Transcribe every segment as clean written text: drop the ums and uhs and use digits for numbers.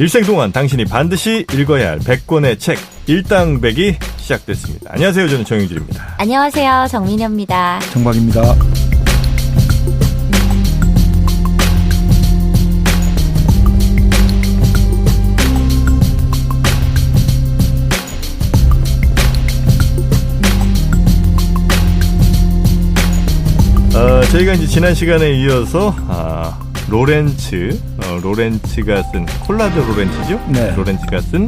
일생 동안 당신이 반드시 읽어야 할 100권의 책 일당백이 시작됐습니다. 안녕하세요. 저는 정영길입니다. 안녕하세요. 정민현입니다. 정박입니다. 저희가 이제 지난 시간에 이어서 로렌츠가 쓴 콜라드 로렌츠죠? 네. 로렌츠가 쓴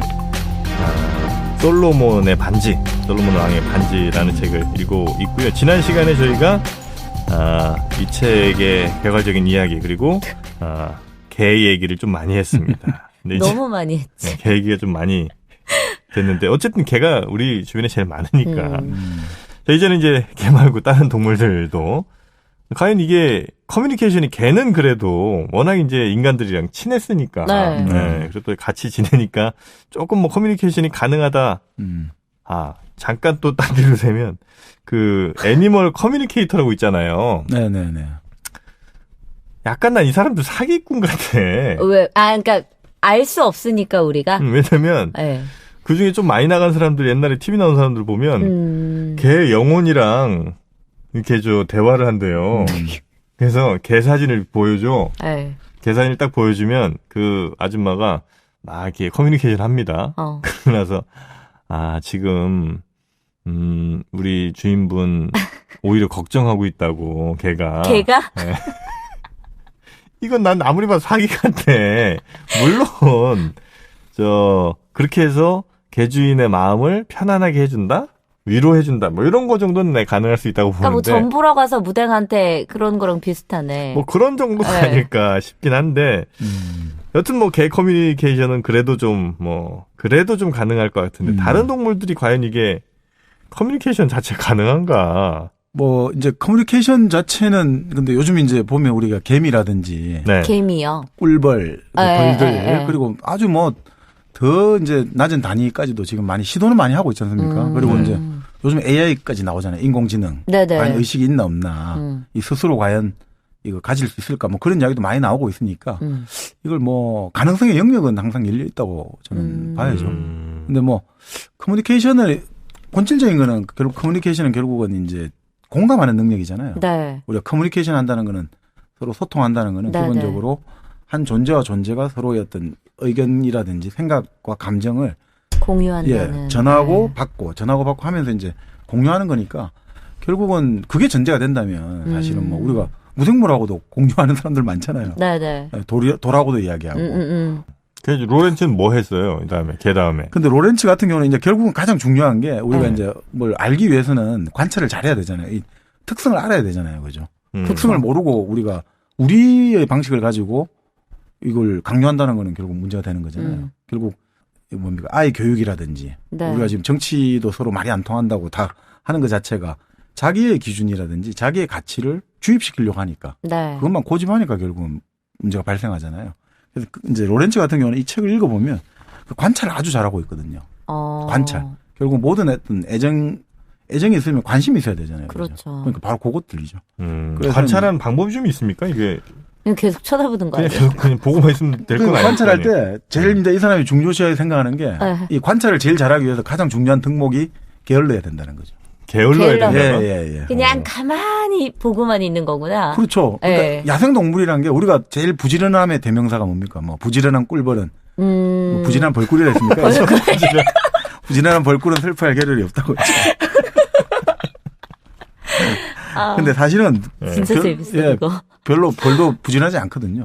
솔로몬의 반지, 솔로몬 왕의 반지라는 책을 읽고 있고요. 지난 시간에 저희가 이 책의 개괄적인 이야기 그리고 개 얘기를 좀 많이 했습니다. 근데 너무 많이 했지. 개 얘기가 좀 많이 됐는데 어쨌든 개가 우리 주변에 제일 많으니까 이제는 이제 개 말고 다른 동물들도 과연 이게 커뮤니케이션이 개는 그래도 워낙 이제 인간들이랑 친했으니까 네. 그리고 또 같이 지내니까 조금 뭐 커뮤니케이션이 가능하다. 잠깐 또 딴 데로 세면 그 애니멀 커뮤니케이터라고 있잖아요. 네네네. 약간 난 이 사람들 사기꾼 같아. 왜? 그러니까 알 수 없으니까 우리가. 왜냐면 네. 그 중에 좀 많이 나간 사람들 옛날에 TV 나온 사람들 보면 개 영혼이랑 이렇게 대화를 한대요. 그래서 개 사진을 보여줘. 네. 개 사진을 딱 보여주면 그 아줌마가 막 이렇게 커뮤니케이션 합니다. 그러고 나서 지금 우리 주인분 오히려 걱정하고 있다고 개가. 개가? 네. 이건 난 아무리 봐도 사기 같아. 물론 그렇게 해서 개 주인의 마음을 편안하게 해준다. 위로해준다. 뭐 이런 거 정도는 가능할 수 있다고 보는데. 그러니까 뭐 전보러 가서 무당한테 그런 거랑 비슷하네. 뭐 그런 정도가 아닐까 싶긴 한데. 여튼 뭐 개 커뮤니케이션은 그래도 좀 가능할 것 같은데 다른 동물들이 과연 이게 커뮤니케이션 자체 가능한가? 뭐 이제 커뮤니케이션 자체는 근데 요즘 이제 보면 우리가 개미라든지 개미요. 꿀벌, 벌들 그리고 아주 뭐 더 이제 낮은 단위까지도 지금 많이 시도는 많이 하고 있지 않습니까? 그리고 이제 요즘 AI까지 나오잖아요. 인공지능. 과연 의식이 있나 없나. 이 스스로 과연 이거 가질 수 있을까. 뭐 그런 이야기도 많이 나오고 있으니까 이걸 뭐 가능성의 영역은 항상 열려 있다고 저는 봐야죠. 근데 뭐 커뮤니케이션을 본질적인 거는 커뮤니케이션은 결국은 이제 공감하는 능력이잖아요. 네. 우리가 커뮤니케이션 한다는 거는 서로 소통한다는 거는 기본적으로 한 존재와 존재가 서로의 어떤 의견이라든지 생각과 감정을 공유한다는. 전하고 받고 하면서 이제 공유하는 거니까 결국은 그게 전제가 된다면 사실은 뭐 우리가 무생물하고도 공유하는 사람들 많잖아요. 네네. 돌하고도 이야기하고. 그래서 로렌츠는 뭐 했어요? 개 다음에. 근데 로렌츠 같은 경우는 이제 결국은 가장 중요한 게 우리가 이제 뭘 알기 위해서는 관찰을 잘해야 되잖아요. 이 특성을 알아야 되잖아요. 그죠? 특성을 모르고 우리가 우리의 방식을 가지고 이걸 강요한다는 거는 결국 문제가 되는 거잖아요. 결국 뭡니까? 아이 교육이라든지 우리가 지금 정치도 서로 말이 안 통한다고 다 하는 것 자체가 자기의 기준이라든지 자기의 가치를 주입시키려고 하니까 그것만 고집하니까 결국은 문제가 발생하잖아요. 그래서 이제 로렌츠 같은 경우는 이 책을 읽어보면 관찰을 아주 잘하고 있거든요. 관찰. 결국 모든 어떤 애정이 있으면 관심이 있어야 되잖아요. 그렇죠. 그러니까 바로 그것 들리죠. 관찰하는 방법이 좀 있습니까? 이게 그냥 계속 쳐다보는 거 아니에요? 그냥 보고만 있으면 될 건 아니에요. 관찰할 때 제일 이제 이 사람이 중요시하게 생각하는 게 이 관찰을 제일 잘하기 위해서 가장 중요한 덕목이 게을러야 된다는 거죠. 게을러야 된다고? 예. 그냥 가만히 보고만 있는 거구나. 그렇죠. 그러니까 야생동물이라는 게 우리가 제일 부지런함의 대명사가 뭡니까? 뭐 부지런한 꿀벌은 뭐 부지런한 벌꿀이라 했습니까? 부지런한 벌꿀은 슬퍼할 겨를이 없다고 했죠. 근데 사실은 진짜 재밌어요, 이거. 별로 벌도 부진하지 않거든요.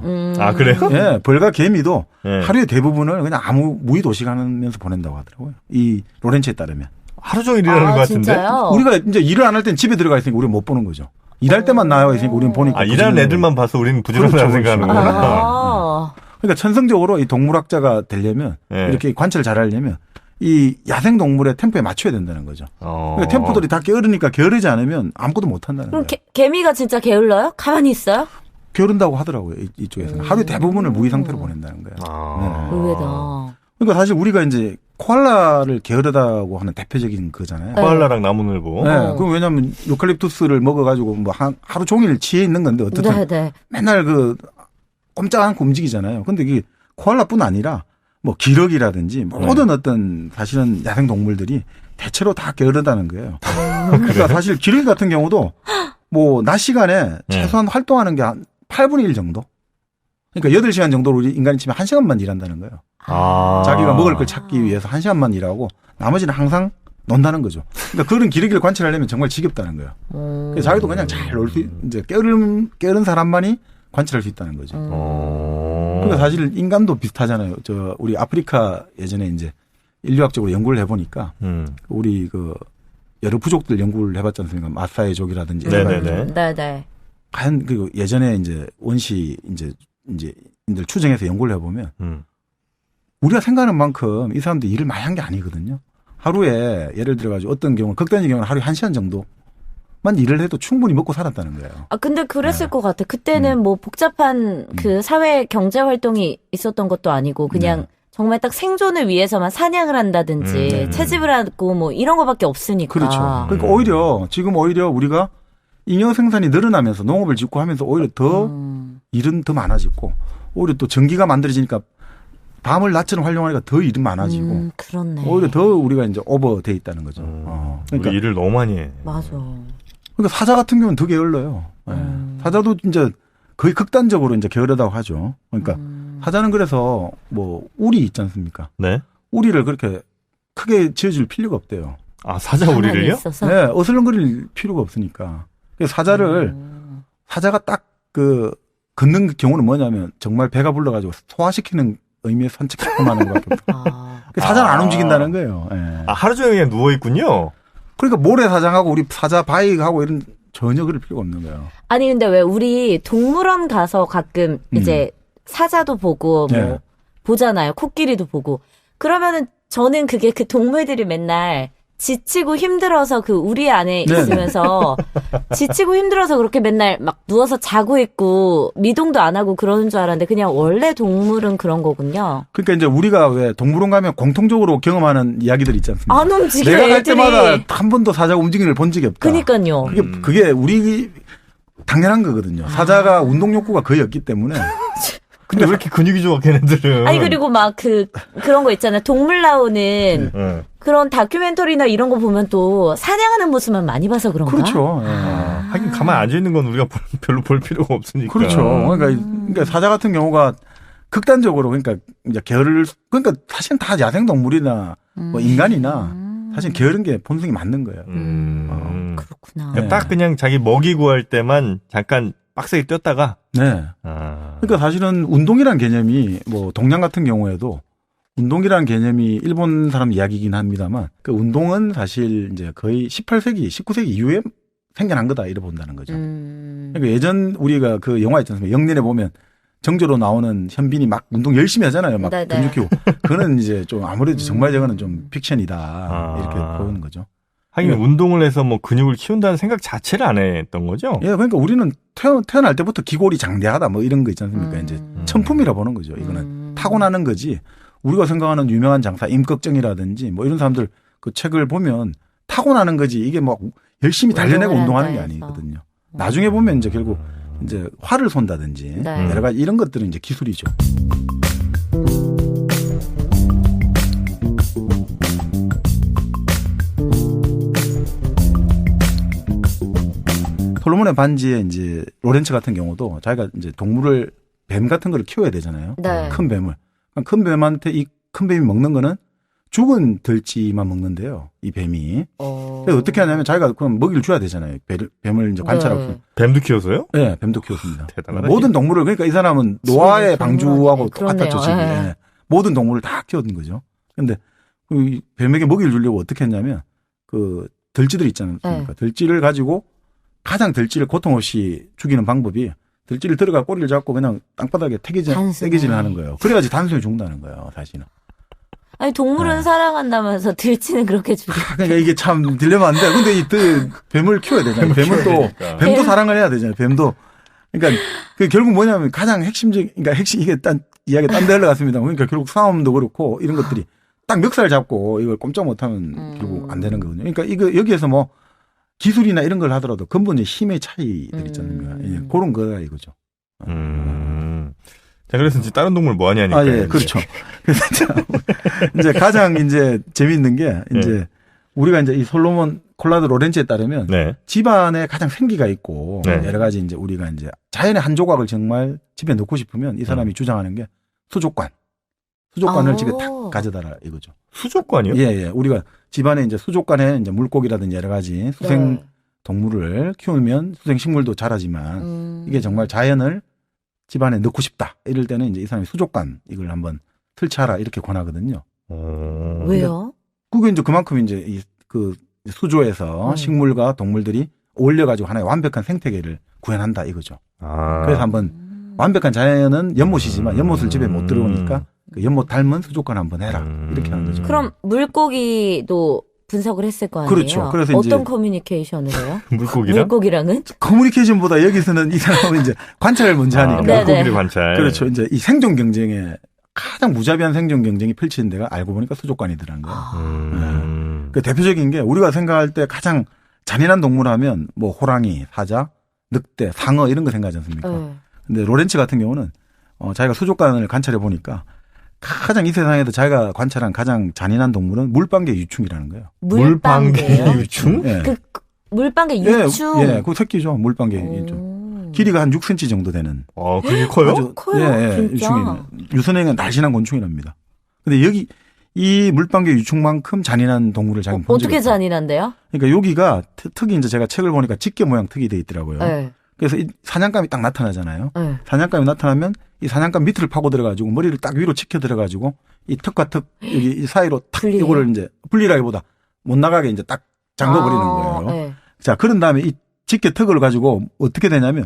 그래요? 예, 벌과 개미도 하루의 대부분을 그냥 아무 무의도식하면서 보낸다고 하더라고요. 이 로렌츠에 따르면. 하루 종일 일하는 것 같은데? 진짜요? 우리가 이제 일을 안 할 땐 집에 들어가 있으니까 우리는 못 보는 거죠. 일할 때만 나와 있으니까 우리는 보니까. 일하는 애들만 봐서 우리는 부지런하다고 생각하는 거구나. 그러니까 천성적으로 이 동물학자가 되려면 이렇게 관찰을 잘하려면 이 야생 동물의 템포에 맞춰야 된다는 거죠. 그러니까 템포들이 다 게으르니까 게으르지 않으면 아무것도 못 한다는 거예요. 그럼 개미가 진짜 게을러요? 가만히 있어요? 게으른다고 하더라고요. 이쪽에서는. 하루 대부분을 무의 상태로 보낸다는 거예요. 의외다. 그러니까 사실 우리가 이제 코알라를 게으르다고 하는 대표적인 거잖아요. 코알라랑 나무늘보. 그럼 왜냐하면 유칼립투스를 먹어가지고 뭐 하루 종일 취해 있는 건데 어떻든 맨날 꼼짝 않고 움직이잖아요. 근데 이게 코알라뿐 아니라 뭐 기러기라든지 모든 어떤 사실은 야생 동물들이 대체로 다 게으르다는 거예요. 그러니까 사실 기러기 같은 경우도 뭐 낮 시간에 최소한 활동하는 게 한 8분의 1 정도. 그러니까 8시간 정도로 우리 인간이 치면 1시간만 일한다는 거예요. 자기가 먹을 걸 찾기 위해서 1시간만 일하고 나머지는 항상 논다는 거죠. 그러니까 그런 기러기를 관찰하려면 정말 지겹다는 거예요. 그래서 자기도 그냥 잘 놀 수, 이제 게으른 사람만이 관찰할 수 있다는 거죠. 그러니까 사실 인간도 비슷하잖아요. 우리 아프리카 예전에 이제 인류학적으로 연구를 해보니까 우리 그 여러 부족들 연구를 해봤지 않습니까? 마사이족이라든지. 네네. 과연 그 예전에 이제 원시 이제 인들 추정해서 연구를 해보면 우리가 생각하는 만큼 이 사람들 일을 많이 한 게 아니거든요. 하루에 예를 들어가지고 어떤 경우는 극단적인 경우는 하루에 1시간 정도만 일을 해도 충분히 먹고 살았다는 거예요. 근데 그랬을 것 같아. 그때는 뭐 복잡한 그 사회 경제 활동이 있었던 것도 아니고 그냥 정말 딱 생존을 위해서만 사냥을 한다든지 채집을 하고 뭐 이런 거밖에 없으니까. 그렇죠. 그러니까 지금 오히려 우리가 잉여 생산이 늘어나면서 농업을 짓고 하면서 오히려 더 일은 더 많아지고 오히려 또 전기가 만들어지니까 밤을 낮처럼 활용하니까 더 일은 많아지고 그렇네. 오히려 더 우리가 이제 오버돼 있다는 거죠. 그러니까 우리 일을 너무 많이 해. 맞아. 그러니까 사자 같은 경우는 더 게을러요. 사자도 이제 거의 극단적으로 이제 게으르다고 하죠. 그러니까 사자는 그래서 뭐 우리 있지 않습니까? 네. 우리를 그렇게 크게 지어줄 필요가 없대요. 사자 우리를요? 네, 어슬렁거릴 필요가 없으니까. 그래서 사자가 딱 그 걷는 경우는 뭐냐면 정말 배가 불러가지고 소화시키는 의미의 산책만 하는 것밖에 없어요. 사자는 안 움직인다는 거예요. 네. 하루 종일 그냥 누워 있군요. 그러니까 모래사장하고 우리 사자 바이하고 이런 전혀 그럴 필요가 없는 거예요. 아니 근데 왜 우리 동물원 가서 가끔 이제 사자도 보고 뭐 보잖아요. 코끼리도 보고. 그러면은 저는 그게 그 동물들이 맨날 지치고 힘들어서 그 우리 안에 있으면서 지치고 힘들어서 그렇게 맨날 막 누워서 자고 있고 미동도 안 하고 그러는 줄 알았는데 그냥 원래 동물은 그런 거군요. 그러니까 이제 우리가 왜 동물원 가면 공통적으로 경험하는 이야기들 있지 않습니까? 안 움직여. 내가 갈 때마다 한 번도 사자가 움직이는 걸 본 적이 없다. 그러니까요. 그게 우리 당연한 거거든요. 사자가 운동 욕구가 거의 없기 때문에. 근데 왜 이렇게 근육이 좋아, 걔네들은. 아니, 그리고 막 그런 거 있잖아요. 동물 나오는 그런 다큐멘터리나 이런 거 보면 또 사냥하는 모습만 많이 봐서 그런가? 그렇죠. 하긴 가만히 앉아있는 건 우리가 별로 볼 필요가 없으니까. 그렇죠. 그러니까 사자 같은 경우가 극단적으로 그러니까 이제 그러니까 사실은 다 야생 동물이나 뭐 인간이나 사실 게으른 게 본성이 맞는 거예요. 그렇구나. 네. 그냥 자기 먹이 구할 때만 잠깐 빡세게 뛰었다가. 네. 그러니까 사실은 운동이라는 개념이 뭐 동양 같은 경우에도 운동이라는 개념이 일본 사람 이야기이긴 합니다만 그 운동은 사실 이제 거의 18세기, 19세기 이후에 생겨난 거다 이래 본다는 거죠. 그러니까 예전 우리가 그 영화 있지 않습니까? 영년에 보면 정조로 나오는 현빈이 막 운동 열심히 하잖아요. 막 근육 키우고. 그거는 이제 좀 아무래도 정말 저거는 좀 픽션이다. 이렇게 보는 거죠. 하긴 운동을 해서 뭐 근육을 키운다는 생각 자체를 안 했던 거죠? 예, 그러니까 우리는 태어날 때부터 기골이 장대하다 뭐 이런 거 있지 않습니까? 이제 천품이라 보는 거죠. 이거는 타고나는 거지. 우리가 생각하는 유명한 장사 임꺽정이라든지 뭐 이런 사람들 그 책을 보면 타고나는 거지. 이게 뭐 열심히 달려내고 운동하는 게 아니거든요. 나중에 보면 이제 결국 이제 활을 쏜다든지 여러 가지 이런 것들은 이제 기술이죠. 솔로몬의 반지에 이제 로렌츠 같은 경우도 자기가 이제 동물을 뱀 같은 걸 키워야 되잖아요. 네. 큰 뱀을. 큰 뱀한테 이 큰 뱀이 먹는 거는 죽은 들쥐만 먹는데요. 이 뱀이. 그래서 어떻게 하냐면 자기가 그럼 먹이를 줘야 되잖아요. 뱀을 이제 관찰하고. 뱀도 키워서요? 네, 뱀도 키웠습니다. 대단하다. 모든 동물을 그러니까 이 사람은 노아의 방주하고 똑같았죠. 지금. 네. 모든 동물을 다 키웠던 거죠. 그런데 그 뱀에게 먹이를 주려고 어떻게 했냐면 그 들쥐들 있지 않습니까? 들쥐를 가지고 가장 들쥐를 고통 없이 죽이는 방법이 들쥐를 들어가 꼬리를 잡고 그냥 땅바닥에 새기질을 하는 거예요. 그래야지 단순히 죽는다는 거예요, 사실은. 아니, 동물은 사랑한다면서 들쥐는 그렇게 죽여. 그러니까 이게 참 딜레마인데, 근데 이 뱀을 키워야 되잖아요. 뱀도 사랑을 해야 되잖아요. 뱀도. 그러니까 그 결국 뭐냐면 가장 그러니까 이게 이야기 딴 데 흘러갔습니다. 그러니까 결국 싸움도 그렇고 이런 것들이 딱 멱살 잡고 이걸 꼼짝 못하면 결국 안 되는 거거든요. 그러니까 이거 여기에서 뭐 기술이나 이런 걸 하더라도 근본적인 힘의 차이들 있잖아요. 그런 거가 이거죠. 자, 그래서 이제 다른 동물 뭐 하냐 하니까. 예, 그렇죠. 그래서 이제 가장 이제 재미있는 게 이제 우리가 이제 이 솔로몬 콜라드 로렌츠에 따르면 네. 집안에 가장 생기가 있고 네. 여러 가지 이제 우리가 이제 자연의 한 조각을 정말 집에 넣고 싶으면 이 사람이 주장하는 게 수족관을 집에 탁 가져다라 이거죠. 수족관이요? 예, 예. 우리가 집안에 이제 수족관에 이제 물고기라든지 여러 가지 수생 네. 동물을 키우면 수생 식물도 자라지만 이게 정말 자연을 집안에 넣고 싶다. 이럴 때는 이제 이 사람이 수족관 이걸 한번 설치하라 이렇게 권하거든요. 왜요? 그게 이제 그만큼 이제 이 그 수조에서 식물과 동물들이 어울려가지고 하나의 완벽한 생태계를 구현한다 이거죠. 그래서 한번 완벽한 자연은 연못이지만 연못을 집에 못 들어오니까 그 연못 닮은 수족관 한번 해라 이렇게 하는 거죠. 그럼 물고기도 분석을 했을 거 아니에요? 그렇죠. 그래서 어떤 이제 커뮤니케이션을 해요? 물고기랑? 물고기랑은? 커뮤니케이션보다 여기서는 이 사람은 이제 관찰을 먼저 하니까. 물고기를 관찰. 그렇죠. 이제 이 생존 경쟁에 가장 무자비한 생존 경쟁이 펼치는 데가 알고 보니까 수족관이더라는 거예요. 그 대표적인 게 우리가 생각할 때 가장 잔인한 동물 하면 뭐 호랑이, 사자, 늑대, 상어 이런 거 생각하지 않습니까? 근데 로렌츠 같은 경우는 자기가 수족관을 관찰해 보니까 가장 이 세상에서 자기가 관찰한 가장 잔인한 동물은 물방개 유충이라는 거예요. 물방개 유충? 예. 그 물방개 유충. 예, 그 새끼죠. 물방개 유충. 길이가 한 6cm 정도 되는. 그게 커요? 아주, 커요. 예, 진짜. 유충이는. 유선행은 날씬한 곤충이랍니다. 근데 여기 이 물방개 유충만큼 잔인한 동물을 자기는 본 적이 어떻게 없어요. 잔인한데요? 그러니까 여기가 특히 이제 제가 책을 보니까 집게 모양 특이 돼 있더라고요. 네. 그래서 이 사냥감이 딱 나타나잖아요. 네. 사냥감이 나타나면 이 사냥감 밑을 파고 들어가지고 머리를 딱 위로 치켜 들어가지고 이 턱과 턱 여기 이 사이로 탁 분리해요? 이거를 이제 분리라기보다 못 나가게 이제 딱 잠궈버리는 거예요. 네. 자, 그런 다음에 이 집게 턱을 가지고 어떻게 되냐면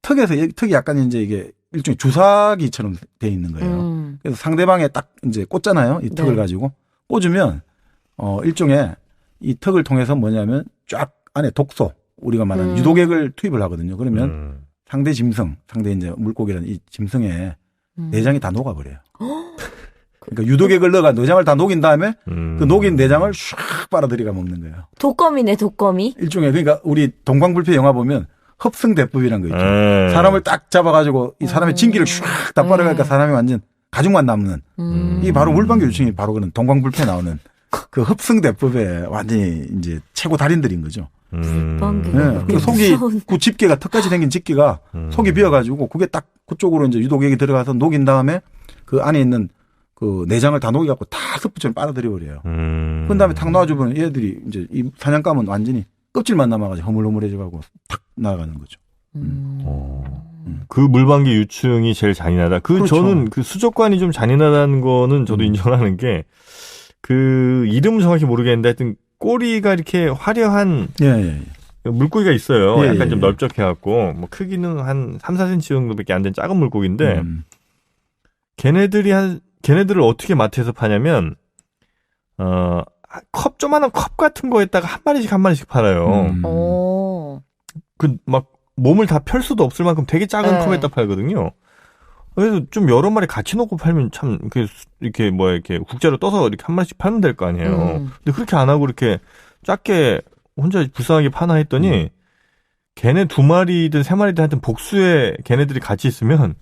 턱이 약간 이제 이게 일종의 주사기처럼 돼 있는 거예요. 그래서 상대방에 딱 이제 꽂잖아요. 이 턱을 네. 가지고 꽂으면 일종의 이 턱을 통해서 뭐냐면 쫙 안에 독소 우리가 말하는 유독액을 투입을 하거든요. 그러면 상대 짐승, 상대 이제 물고기라는 이 짐승의 내장이 다 녹아버려요. 그러니까 유독액을 넣어가 내장을 다 녹인 다음에 그 녹인 내장을 샥 빨아들이가 먹는 거예요. 독거미네, 독거미. 일종의 그러니까 우리 동방불패 영화 보면 흡승대법이라는 거 있죠. 사람을 딱 잡아가지고 이 사람의 진기를 샥 다 빨아가니까 사람이 완전 가죽만 남는. 이게 바로 물방개 유충이 바로 그런 동방불패 나오는 그 흡승대법의 완전히 이제 최고 달인들인 거죠. 물방개. 네. 그 속이 그 집게가 턱까지 생긴 집게가 속이 비어가지고 그게 딱 그쪽으로 이제 유독액이 들어가서 녹인 다음에 그 안에 있는 그 내장을 다 녹여갖고 다 스프처럼 빨아들여 버려요. 그 다음에 탁 놔주면 얘들이 이제 이 사냥감은 완전히 껍질만 남아가지고 허물허물해져가고 탁 나가는 거죠. 그 물방개 유충이 제일 잔인하다. 그렇죠. 저는 그 수족관이 좀 잔인하다는 거는 저도 인정하는 게 그 이름은 정확히 모르겠는데 하여튼 꼬리가 이렇게 화려한 물고기가 있어요. 약간 좀 넓적해갖고 뭐 크기는 한 3, 4cm 정도밖에 안 된 작은 물고기인데 걔네들을 어떻게 마트에서 파냐면 조그마한 컵 같은 거에다가 한 마리씩 팔아요. 그 막 몸을 다 펼 수도 없을 만큼 되게 작은 컵에다 팔거든요. 그래서 좀 여러 마리 같이 놓고 팔면 참 이렇게 국자로 떠서 이렇게 한 마리씩 팔면 될 거 아니에요. 근데 그렇게 안 하고 이렇게 작게 혼자 불쌍하게 파나 했더니 걔네 2마리든 3마리든 하여튼 복수에 걔네들이 같이 있으면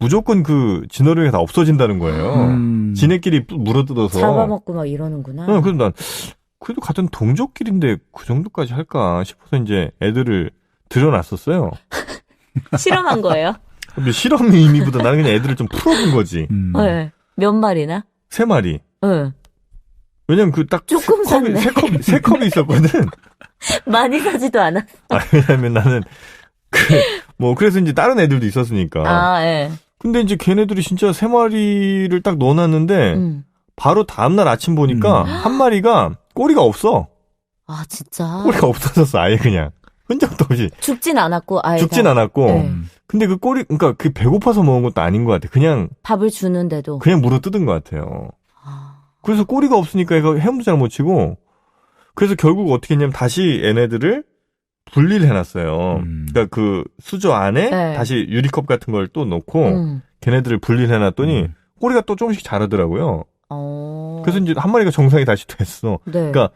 무조건 그 진화력이 다 없어진다는 거예요. 지네끼리 물어뜯어서 잡아먹고 막 이러는구나. 그래서 난 그래도 같은 동족끼리인데 그 정도까지 할까 싶어서 이제 애들을 들여놨었어요. 실험한 거예요? 근데 실험 의미보다 나는 그냥 애들을 좀 풀어본 거지. 네. 몇 마리나? 3마리. 네. 왜냐면 그 딱 조금 샀네. 세 컵이 있었거든. 많이 사지도 않았어. 왜냐면 나는 그래서 이제 다른 애들도 있었으니까. 예. 근데 이제 걔네들이 진짜 3마리를 딱 넣어놨는데 바로 다음날 아침 보니까 한 마리가 꼬리가 없어. 아, 진짜? 꼬리가 없어졌어, 아예 그냥. 흔적도 없이. 죽진 않았고, 아예. 죽진 않았고. 네. 근데 그 꼬리, 그러니까 그 배고파서 먹은 것도 아닌 것 같아. 그냥. 밥을 주는데도. 그냥 물어 뜯은 것 같아요. 그래서 꼬리가 없으니까 얘가 헤엄도 잘 못 치고. 그래서 결국 어떻게 했냐면 다시 얘네들을 분리를 해놨어요. 그러니까 그 수저 안에 다시 유리컵 같은 걸 또 넣고 걔네들을 분리를 해놨더니 꼬리가 또 조금씩 자라더라고요. 그래서 이제 한 마리가 정상이 다시 됐어. 네. 그러니까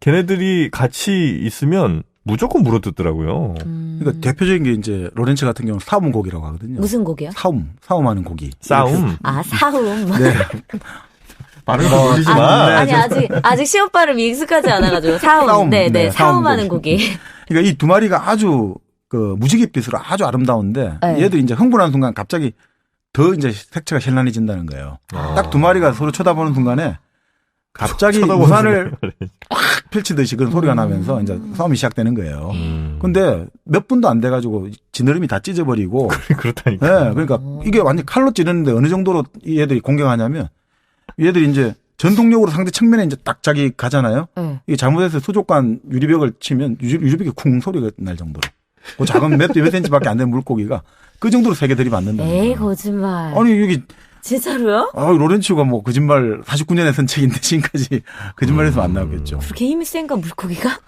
걔네들이 같이 있으면 무조건 물어뜯더라고요. 그러니까 대표적인 게 이제 로렌츠 같은 경우는 사움 고기라고 하거든요. 무슨 고기요? 사움하는 고기. 싸움. 아, 사움. 네. 발음을 모르지 마. 아니 아직 시옷 발음이 익숙하지 않아가지고 사움. 네, 사움하는 고기. 그러니까 이 두 마리가 아주 그 무지갯빛으로 아주 아름다운데 네. 얘들이 이제 흥분한 순간 갑자기 더 이제 색채가 현란해진다는 거예요. 딱 두 마리가 서로 쳐다보는 순간에 갑자기 우산을 확 펼치듯이 그런 소리가 나면서 이제 싸움이 시작되는 거예요. 근데 몇 분도 안 돼가지고 지느러미 다 찢어버리고. 그렇다니까. 네, 그러니까 이게 완전 칼로 찌르는데 어느 정도로 이 애들이 공격하냐면 얘들이 이제 전속력으로 상대 측면에 이제 딱 자기 가잖아요. 이게 잘못해서 수족관 유리벽을 치면 유리벽이 쿵 소리가 날 정도로. 그 작은 몇 센치밖에 안 되는 물고기가 그 정도로 세게 들이받는다. 에이, 거짓말. 아니, 여기. 진짜로요? 로렌츠가 뭐 거짓말 49년에 쓴 책인데 지금까지 거짓말해서 안 나오겠죠. 그렇게 힘이 센가, 물고기가?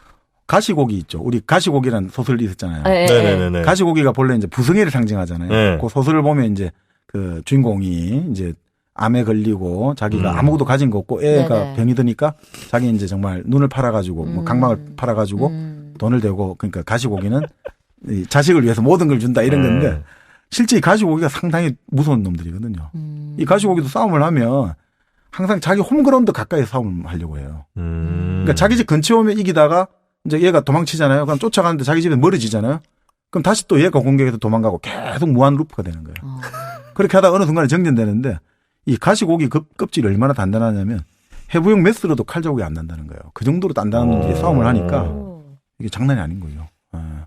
가시고기 있죠. 우리 가시고기라는 소설이 있었잖아요. 네네네. 가시고기가 본래 이제 부성애를 상징하잖아요. 네. 그 소설을 보면 이제 그 주인공이 이제 암에 걸리고 자기가 아무것도 가진 거 없고 애가 네네. 병이 드니까 자기 이제 정말 눈을 팔아가지고 뭐 각막을 팔아가지고 돈을 대고 그러니까 가시고기는 이 자식을 위해서 모든 걸 준다 이런 건데 실제 이 가시고기가 상당히 무서운 놈들이거든요. 이 가시고기도 싸움을 하면 항상 자기 홈그라운드 가까이 싸움을 하려고 해요. 그러니까 자기 집 근처에 오면 이기다가 이제 얘가 도망치잖아요. 그럼 쫓아가는데 자기 집에 멀어지잖아요. 그럼 다시 또 얘가 공격해서 도망가고 계속 무한 루프가 되는 거예요. 그렇게 하다가 어느 순간에 정전되는데 이 가시고기 껍질이 얼마나 단단하냐면 해부용 메스로도 칼 자국이 안 난다는 거예요. 그 정도로 단단한 놈들이 싸움을 하니까 이게 장난이 아닌 거예요.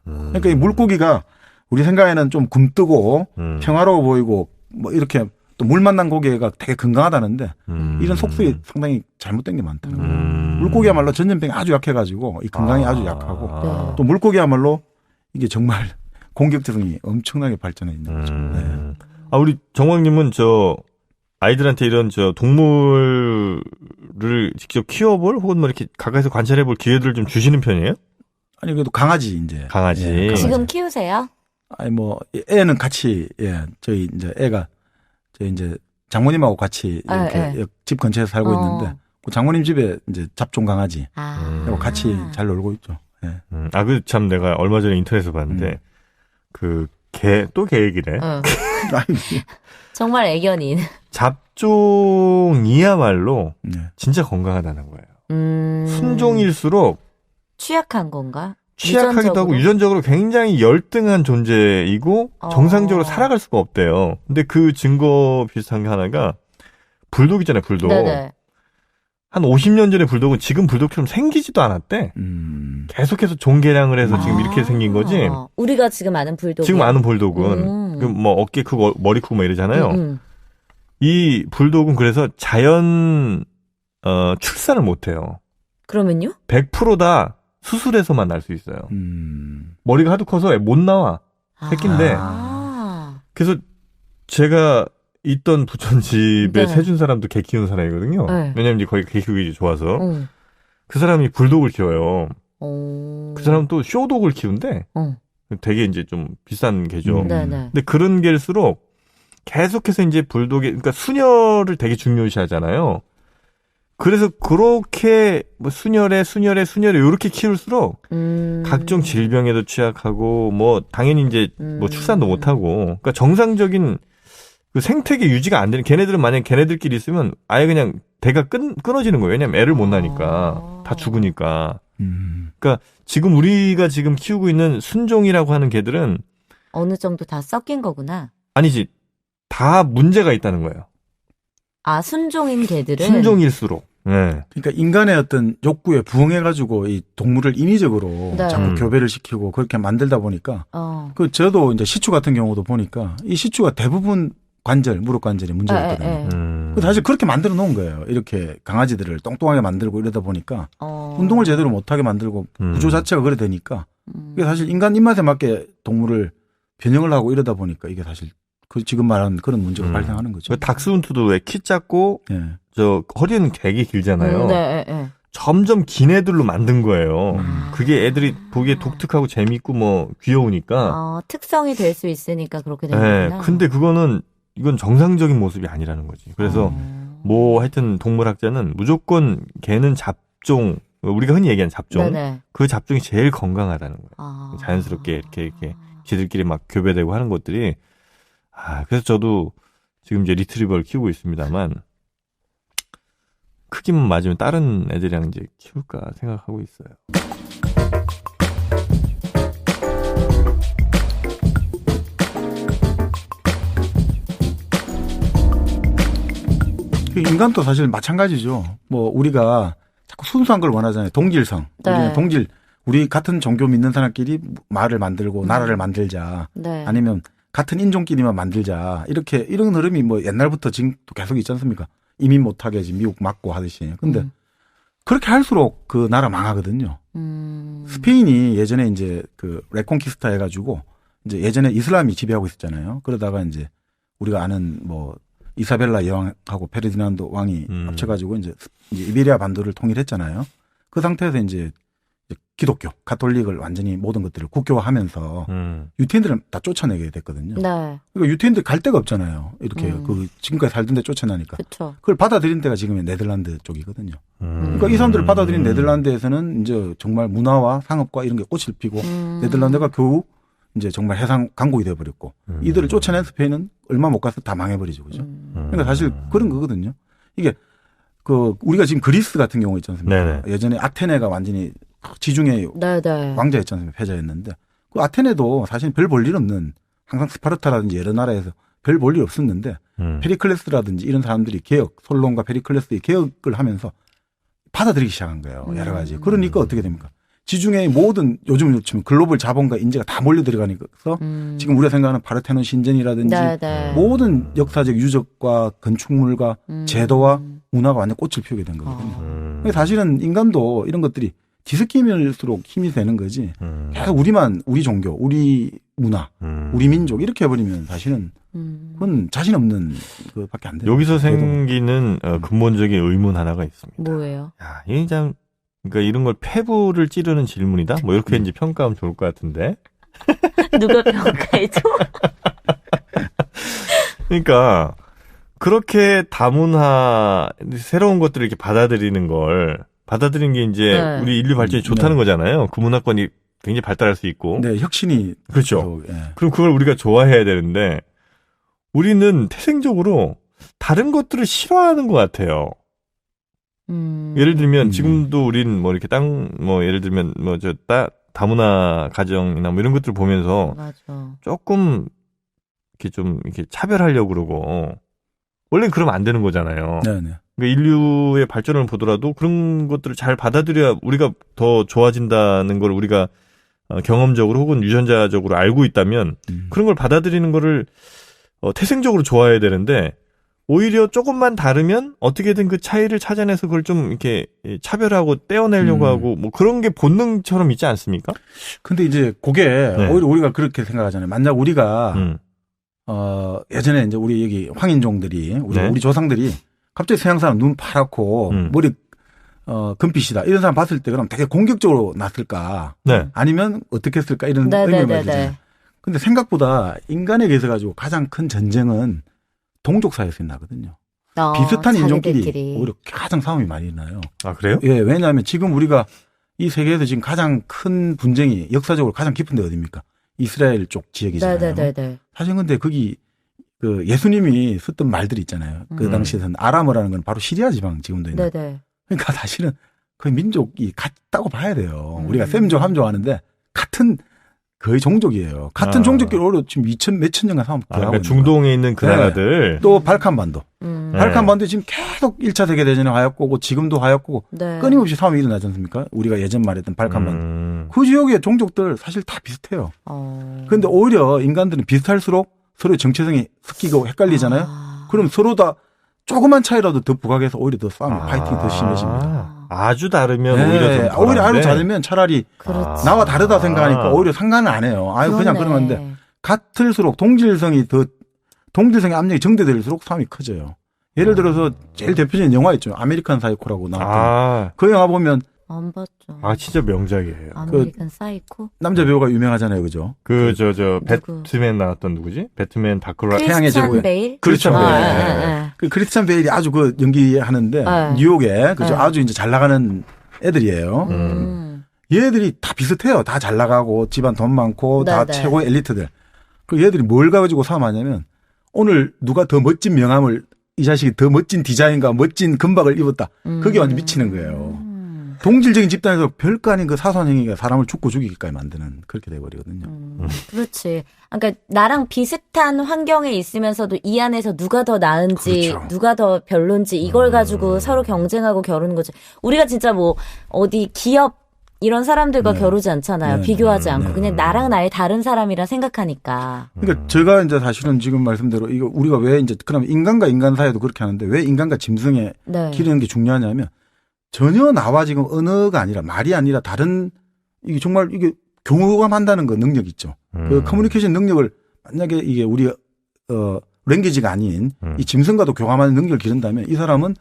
그러니까 이 물고기가 우리 생각에는 좀 굼뜨고 평화로워 보이고 뭐 이렇게 또 물 만난 고기가 되게 건강하다는데 이런 속성이 상당히 잘못된 게 많다는 거예요. 물고기야말로 전염병이 아주 약해가지고 이 건강이 아주 약하고 또 물고기야말로 이게 정말 공격성이 엄청나게 발전해 있는 거죠. 네. 우리 정황님은 아이들한테 이런 동물을 직접 키워볼 혹은 뭐 이렇게 가까이서 관찰해볼 기회들을 좀 주시는 편이에요? 아니 그래도 강아지. 강아지. 지금 키우세요? 아니 뭐 애는 같이 저희 이제 애가 저희 이제 장모님하고 같이 이렇게 집 근처에 살고 있는데 그 장모님 집에 이제 잡종 강아지 하고 같이 잘 놀고 있죠. 예. 그 참 내가 얼마 전에 인터넷에서 봤는데 또 개 얘기래. 정말 애견인. 잡종이야말로 진짜 건강하다는 거예요. 순종일수록 취약한 건가? 취약하기도 하고 유전적으로 굉장히 열등한 존재이고 정상적으로 살아갈 수가 없대요. 근데 그 증거 비슷한 게 하나가 불독이잖아요. 불독. 네네. 한 50년 전에 불독은 지금 불독처럼 생기지도 않았대. 계속해서 종개량을 해서 지금 이렇게 생긴 거지. 우리가 지금 아는 불독. 지금 아는 불독은 뭐 어깨 크고 머리 크고 막 이러잖아요. 이 불독은 그래서 자연 출산을 못 해요. 그러면요? 100% 다 수술해서만 날 수 있어요. 머리가 하도 커서 못 나와. 새끼인데. 그래서 제가 있던 부천 집에 세준 사람도 개 키우는 사람이거든요. 네. 왜냐면 이제 거기 개 키우기 좋아서. 그 사람이 불독을 키워요. 그 사람은 또 쇼독을 키운대. 되게 이제 좀 비싼 개죠. 근데 그런 개일수록 계속해서 이제 불독이, 그러니까 순혈을 되게 중요시 하잖아요. 그래서 그렇게 뭐 순혈에 이렇게 키울수록 각종 질병에도 취약하고 뭐 당연히 이제 뭐 출산도 못 하고 그러니까 정상적인 그 생태계 유지가 안 되는 걔네들은 만약 걔네들끼리 있으면 아예 그냥 대가 끊어지는 거예요. 왜냐면 애를 못 낳으니까 다 죽으니까. 그러니까 지금 우리가 지금 키우고 있는 순종이라고 하는 개들은 어느 정도 다 섞인 거구나. 아니지. 다 문제가 있다는 거예요. 순종인 개들은? 순종일수록. 네. 그러니까 인간의 어떤 욕구에 부응해가지고 이 동물을 인위적으로 자꾸 교배를 시키고 그렇게 만들다 보니까 저도 이제 시추 같은 경우도 보니까 이 시추가 대부분 무릎 관절에 문제가 있거든요. 사실 그렇게 만들어 놓은 거예요. 이렇게 강아지들을 똥똥하게 만들고 이러다 보니까 운동을 제대로 못하게 만들고 구조 자체가 그래 되니까 이게 사실 인간 입맛에 맞게 동물을 변형을 하고 이러다 보니까 이게 사실 지금 말한 그런 문제가 발생하는 거죠. 닥스훈트도 왜 키 작고 허리는 되게 길잖아요. 점점 긴 애들로 만든 거예요. 그게 애들이 보기에 독특하고 재밌고 뭐 귀여우니까. 특성이 될 수 있으니까 그렇게 되는 거구나. 근데 이건 정상적인 모습이 아니라는 거지. 그래서 뭐 하여튼 동물학자는 무조건 개는 잡종, 우리가 흔히 얘기하는 잡종. 네네. 그 잡종이 제일 건강하다는 거예요. 아. 자연스럽게 이렇게 지들끼리 막 교배되고 하는 것들이. 그래서 저도 지금 이제 리트리버를 키우고 있습니다만 크기만 맞으면 다른 애들이랑 이제 키울까 생각하고 있어요. 인간도 사실 마찬가지죠. 뭐 우리가 자꾸 순수한 걸 원하잖아요. 동질성. 네. 우리 같은 종교 믿는 사람끼리 말을 만들고 나라를 만들자. 네. 아니면 같은 인종끼리만 만들자. 이런 흐름이 뭐 옛날부터 지금도 계속 있지 않습니까? 이민 못하게 지금 미국 막고 하듯이. 근데 그렇게 할수록 그 나라 망하거든요. 스페인이 예전에 이제 그 레콘키스타 해가지고 이제 예전에 이슬람이 지배하고 있었잖아요. 그러다가 이제 우리가 아는 뭐 이사벨라 여왕하고 페르디난드 왕이 합쳐가지고 이제 이베리아 반도를 통일했잖아요. 그 상태에서 이제 기독교, 가톨릭을 완전히 모든 것들을 국교화하면서 유태인들을 다 쫓아내게 됐거든요. 네. 그러니까 유태인들 갈 데가 없잖아요. 이렇게 그 지금까지 살던 데 쫓아나니까. 그쵸. 그걸 받아들인 데가 지금의 네덜란드 쪽이거든요. 그러니까 이 사람들을 받아들인 네덜란드에서는 이제 정말 문화와 상업과 이런 게 꽃을 피고 네덜란드가 겨우 이제 정말 해상 강국이 돼버렸고 이들을 쫓아낸 스페인은 얼마 못 가서 다 망해버리죠, 그죠? 그러니까 사실 그런 거거든요. 이게 그 우리가 지금 그리스 같은 경우 있지 않습니까? 네네. 예전에 아테네가 완전히 지중해 네네. 왕자였지 않습니까? 패자였는데 그 아테네도 사실 별 볼 일 없는 항상 스파르타라든지 여러 나라에서 별 볼 일 없었는데 페리클레스라든지 이런 사람들이 솔론과 페리클레스의 개혁을 하면서 받아들이기 시작한 거예요. 여러 가지. 그러니까 어떻게 됩니까? 지중해의 모든 요즘 치면 글로벌 자본과 인재가 다 몰려 들어가니까 지금 우리가 생각하는 파르테논 신전이라든지 네네. 모든 역사적 유적과 건축물과 제도와 문화가 완전 꽃을 피우게 된 거거든요. 사실은 인간도 이런 것들이 뒤섞이면일수록 힘이 되는 거지. 계속 우리 종교, 우리 문화, 우리 민족 이렇게 해버리면 사실은 그건 자신 없는 그밖에 안 돼요. 여기서 생기는 근본적인 의문 하나가 있습니다. 뭐예요? 야, 이게 참 그러니까 이런 걸 폐부를 찌르는 질문이다? 뭐 이렇게 이제 평가하면 좋을 것 같은데. 누가 평가해줘? 그러니까 그렇게 다문화 새로운 것들을 이렇게 받아들이는 게 이제 네. 우리 인류 발전이 좋다는 거잖아요. 그 문화권이 굉장히 발달할 수 있고. 네, 혁신이 그렇죠. 예. 그럼 그걸 우리가 좋아해야 되는데 우리는 태생적으로 다른 것들을 싫어하는 것 같아요. 예를 들면 지금도 우린 뭐 이렇게 예를 들면 다문화 가정이나 뭐 이런 것들을 보면서 맞아. 조금 이렇게 좀 이렇게 차별하려고 그러고 원래는 그러면 안 되는 거잖아요. 네네. 그러니까 인류의 발전을 보더라도 그런 것들을 잘 받아들여야 우리가 더 좋아진다는 걸 우리가 경험적으로 혹은 유전자적으로 알고 있다면 그런 걸 받아들이는 거를 태생적으로 좋아해야 되는데 오히려 조금만 다르면 어떻게든 그 차이를 찾아내서 그걸 좀 이렇게 차별하고 떼어내려고 하고 뭐 그런 게 본능처럼 있지 않습니까? 근데 이제 그게 네. 오히려 우리가 그렇게 생각하잖아요. 만약 우리가 예전에 이제 우리 여기 황인종들이 네. 우리 조상들이 갑자기 서양 사람 눈 파랗고 머리 금빛이다 이런 사람 봤을 때 그럼 되게 공격적으로 났을까? 네. 아니면 어떻게 했을까 이런 의미를 가지잖아요. 근데 생각보다 인간에게 있어 가지고 가장 큰 전쟁은 동족 사이에서 나거든요. 비슷한 인종끼리 오히려 가장 싸움이 많이 나요. 아 그래요? 예, 왜냐하면 지금 우리가 이 세계에서 지금 가장 큰 분쟁이 역사적으로 가장 깊은 데 어디입니까? 이스라엘 쪽 지역이잖아요. 네네네. 사실 근데 거기 그 예수님이 썼던 말들이 있잖아요. 그 당시에는 아람어라는 건 바로 시리아 지방 지금도 있는. 네네. 그러니까 사실은 그 민족이 같다고 봐야 돼요. 우리가 셈족 함족 하는데 같은 거의 종족이에요. 같은 종족끼리 오히려 지금 몇천 년간 싸움 하고 그러니까 중동에 있는 그 나라들. 또 발칸반도. 발칸반도 지금 계속 1차 세계대전에 하였고 지금도 하였고 네. 끊임없이 싸움이 일어나지 않습니까? 우리가 예전 말했던 발칸반도. 그 지역의 종족들 사실 다 비슷해요. 그런데 오히려 인간들은 비슷할수록 서로 정체성이 섞이고 헷갈리잖아요. 그럼 서로 다 조그만 차이라도 더 부각해서 오히려 더 싸움, 파이팅이 더 심해집니다. 아주 다르면 네, 오히려 아주 다르면 차라리 그렇지. 나와 다르다 생각하니까 오히려 상관을 안 해요. 그냥 그러는데 같을수록 동질성의 압력이 정대될수록 싸움이 커져요. 예를 들어서 제일 대표적인 영화 있죠. 아메리칸 사이코라고 나왔던. 그 영화 보면 안 봤죠. 진짜 명작이에요. 아메리칸 사이코? 남자 배우가 유명하잖아요. 그죠? 배트맨 나왔던 누구지? 배트맨 다크라 태양의 제국에. 크리스찬 베일? 크리스찬 베일. 그 크리스찬 베일이 아주 그 연기하는데 뉴욕에 그죠? 아주 이제 잘 나가는 애들이에요. 얘들이 다 비슷해요. 다 잘 나가고 집안 돈 많고 다 최고의 엘리트들. 그 얘들이 뭘 가지고 싸움하냐면 오늘 누가 더 멋진 명함을 이 자식이 더 멋진 디자인과 멋진 금박을 입었다. 그게 완전 미치는 거예요. 동질적인 집단에서 별거 아닌 그 사소한 행위가 사람을 죽고 죽이기까지 만드는 그렇게 돼버리거든요. 그렇지. 그러니까 나랑 비슷한 환경에 있으면서도 이 안에서 누가 더 나은지 그렇죠. 누가 더 별론지 이걸 가지고 서로 경쟁하고 겨루는 거지. 우리가 진짜 뭐 어디 기업 이런 사람들과 겨루지 않잖아요. 비교하지 않고 그냥 나랑 나의 다른 사람이라 생각하니까. 그러니까 제가 이제 사실은 지금 말씀대로 이거 우리가 왜 이제 그럼 인간과 인간 사이도 그렇게 하는데 왜 인간과 짐승에 기르는 게 중요하냐면 전혀 나와 지금 언어가 아니라 말이 아니라 다른 이게 정말 이게 경험한다는 그 능력 있죠. 그 커뮤니케이션 능력을 만약에 이게 우리 랭귀지가 아닌 이 짐승과도 교감하는 능력을 기른다면 이 사람은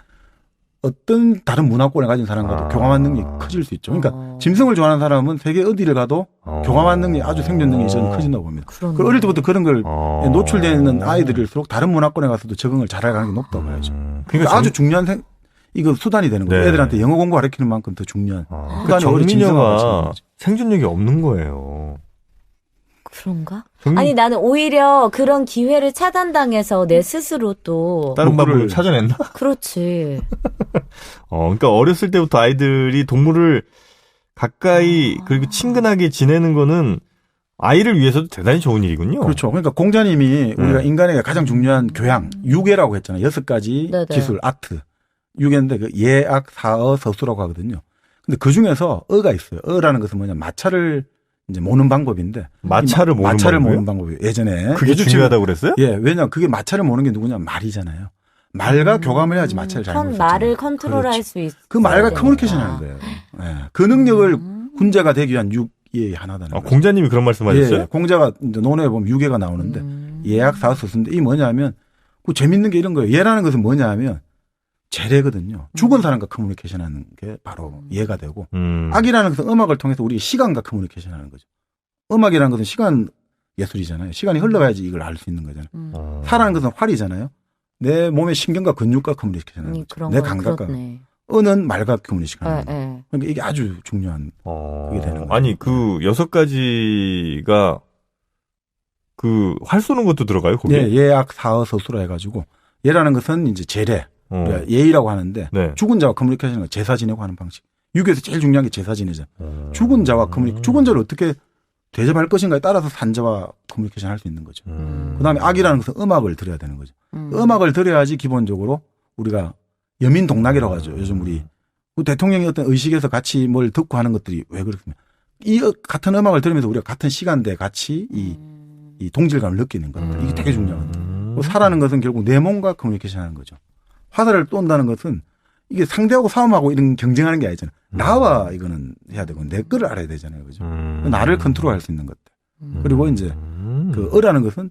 어떤 다른 문화권에 가진 사람과도 교감하는 능력이 커질 수 있죠. 그러니까 짐승을 좋아하는 사람은 세계 어디를 가도 교감하는 능력이 아주 생존 능력이 저는 커진다고 봅니다. 그 어릴 때부터 그런 걸 노출되는 아이들일수록 다른 문화권에 가서도 적응을 잘할 가능성이 높다고 봐야죠. 그러니까 아주 중요한 이거 수단이 되는 거예요. 애들한테 영어 공부 가르치는 만큼 더 중요한. 그러니까 정민여가 생존력이 없는 거예요. 그런가? 아니 나는 오히려 그런 기회를 차단당해서 내 스스로 또 다른 방법을 찾아냈나? 그렇지. 그러니까 어렸을 때부터 아이들이 동물을 가까이 그리고 친근하게 지내는 거는 아이를 위해서도 대단히 좋은 일이군요. 그렇죠. 그러니까 공자님이 우리가 인간에게 가장 중요한 교양, 유계라고 했잖아요. 6가지 기술, 아트. 유계인데 그 예악, 사어, 서수라고 하거든요. 근데 그 중에서 어가 있어요. 어라는 것은 뭐냐 마차를 이제 모는 방법인데 마차를 모는 방법이에요. 예전에 그게 중요하다고 그랬어요? 예, 왜냐 그게 마차를 모는 게 누구냐 말이잖아요. 말과 교감을 해야지 마차를 잘 모을 수 있잖아요. 말을 컨트롤할 수 있어. 그 말과 커뮤니케이션하는 거예요. 예, 그 능력을 군자가 되기 위한 육의 하나다는 거예요. 공자님이 그런 말씀하셨어요? 예, 공자가 이제 논어에 보면 유계가 나오는데 예약 사서수인데 이 뭐냐면 그 재밌는 게 이런 거예요. 예라는 것은 뭐냐면 재래거든요. 죽은 사람과 커뮤니케이션하는 게 바로 예가 되고 악이라는 것은 음악을 통해서 우리 시간과 커뮤니케이션하는 거죠. 음악이라는 것은 시간 예술이잖아요. 시간이 흘러가야지 이걸 알 수 있는 거잖아요. 사라는 것은 활이잖아요. 내 몸의 신경과 근육과 커뮤니케이션하는 거죠. 내 감각과. 은은 말과 커뮤니케이션하는 거죠. 그러니까 이게 아주 중요한 그게 되는 거예요. 아니 그 6가지가 그 활 쏘는 것도 들어가요? 거기에? 예, 예악 사어 서수라 해가지고 예라는 것은 이제 재래. 예의라고 하는데 죽은 자와 커뮤니케이션은 제사 지내고 하는 방식. 유교에서 제일 중요한 게 제사 지내자. 죽은 자와 죽은 자를 어떻게 대접할 것인가에 따라서 산자와 커뮤니케이션 할 수 있는 거죠. 그다음에 악이라는 것은 음악을 들어야 되는 거죠. 음악을 들어야지 기본적으로 우리가 여민동락이라고 하죠. 요즘 우리 대통령이 어떤 의식에서 같이 뭘 듣고 하는 것들이 왜 그렇습니까? 이 같은 음악을 들으면서 우리가 같은 시간대에 같이 이 동질감을 느끼는 것들. 이게 되게 중요하거든요. 사라는 것은 결국 내 몸과 커뮤니케이션 하는 거죠. 화살을 쏜다는 것은 이게 상대하고 싸움하고 이런 경쟁하는 게 아니잖아요. 나와 이거는 해야 되고 내 거를 알아야 되잖아요. 그죠? 나를 컨트롤할 수 있는 것들. 그리고 이제 그 어라는 것은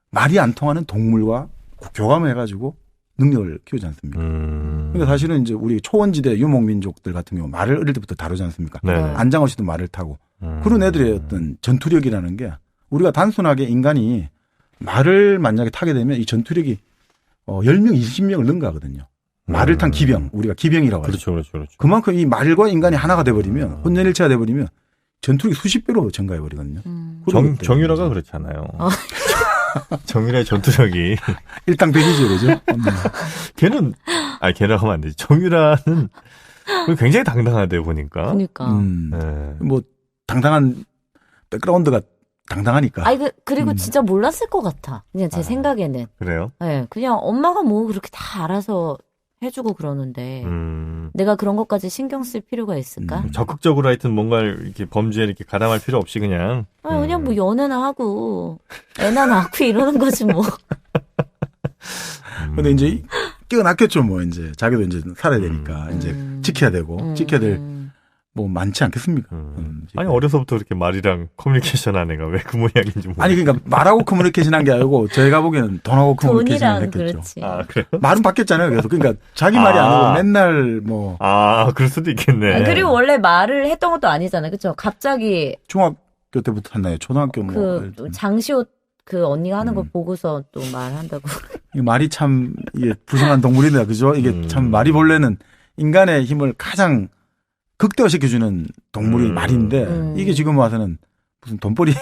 말이 안 통하는 동물과 교감을 해가지고 능력을 키우지 않습니까? 그러니까 사실은 이제 우리 초원지대 유목민족들 같은 경우 말을 어릴 때부터 다루지 않습니까? 안장호 씨도 말을 타고. 그런 애들의 어떤 전투력이라는 게 우리가 단순하게 인간이 말을 만약에 타게 되면 이 전투력이 10명, 20명을 능가하거든요. 말을 탄 기병, 우리가 기병이라고 하죠. 그렇죠. 그만큼 이 말과 인간이 하나가 돼버리면, 혼연일체가 돼버리면 전투력이 수십 배로 증가해버리거든요. 정유라가 그렇잖아요. 정유라의 전투력이. 일당백이죠, 그죠? 걔는 하면 안 되지. 정유라는 굉장히 당당하대요, 보니까. 그러니까. 뭐, 당당한, 백그라운드가 당당하니까. 그리고 진짜 몰랐을 것 같아. 그냥 제 생각에는. 그래요? 네, 그냥 엄마가 뭐 그렇게 다 알아서 해주고 그러는데 내가 그런 것까지 신경 쓸 필요가 있을까? 적극적으로 하여튼 뭔가를 이렇게 범죄에 이렇게 가담할 필요 없이 그냥. 그냥 뭐 연애나 하고 애나 낳고 이러는 거지 뭐. 근데 이제 끼어났겠죠 뭐 이제 자기도 이제 살아야 되니까 이제 지켜야 되고 지켜야 될 뭐 많지 않겠습니까? 아니 어려서부터 그렇게 말이랑 커뮤니케이션 하는 애가 왜 그 모양인지 모르겠어요. 아니 그러니까 말하고 커뮤니케이션 한 게 아니고 저희가 보기에는 돈하고 커뮤니케이션 했겠죠. 그렇지. 그래요? 말은 바뀌었잖아요. 그래서 그러니까 자기 말이 아니고 맨날 뭐. 그럴 수도 있겠네. 그리고 원래 말을 했던 것도 아니잖아요. 그렇죠? 갑자기 중학교 때부터 했나요? 초등학교 뭐. 장시옷 그 언니가 하는 걸 보고서 또 말한다고. 말이 참 이게 불쌍한 동물이네요. 그죠? 이게 참 말이 본래는 인간의 힘을 가장 극대화시켜주는 동물이 말인데 이게 지금 와서는 무슨 돈벌이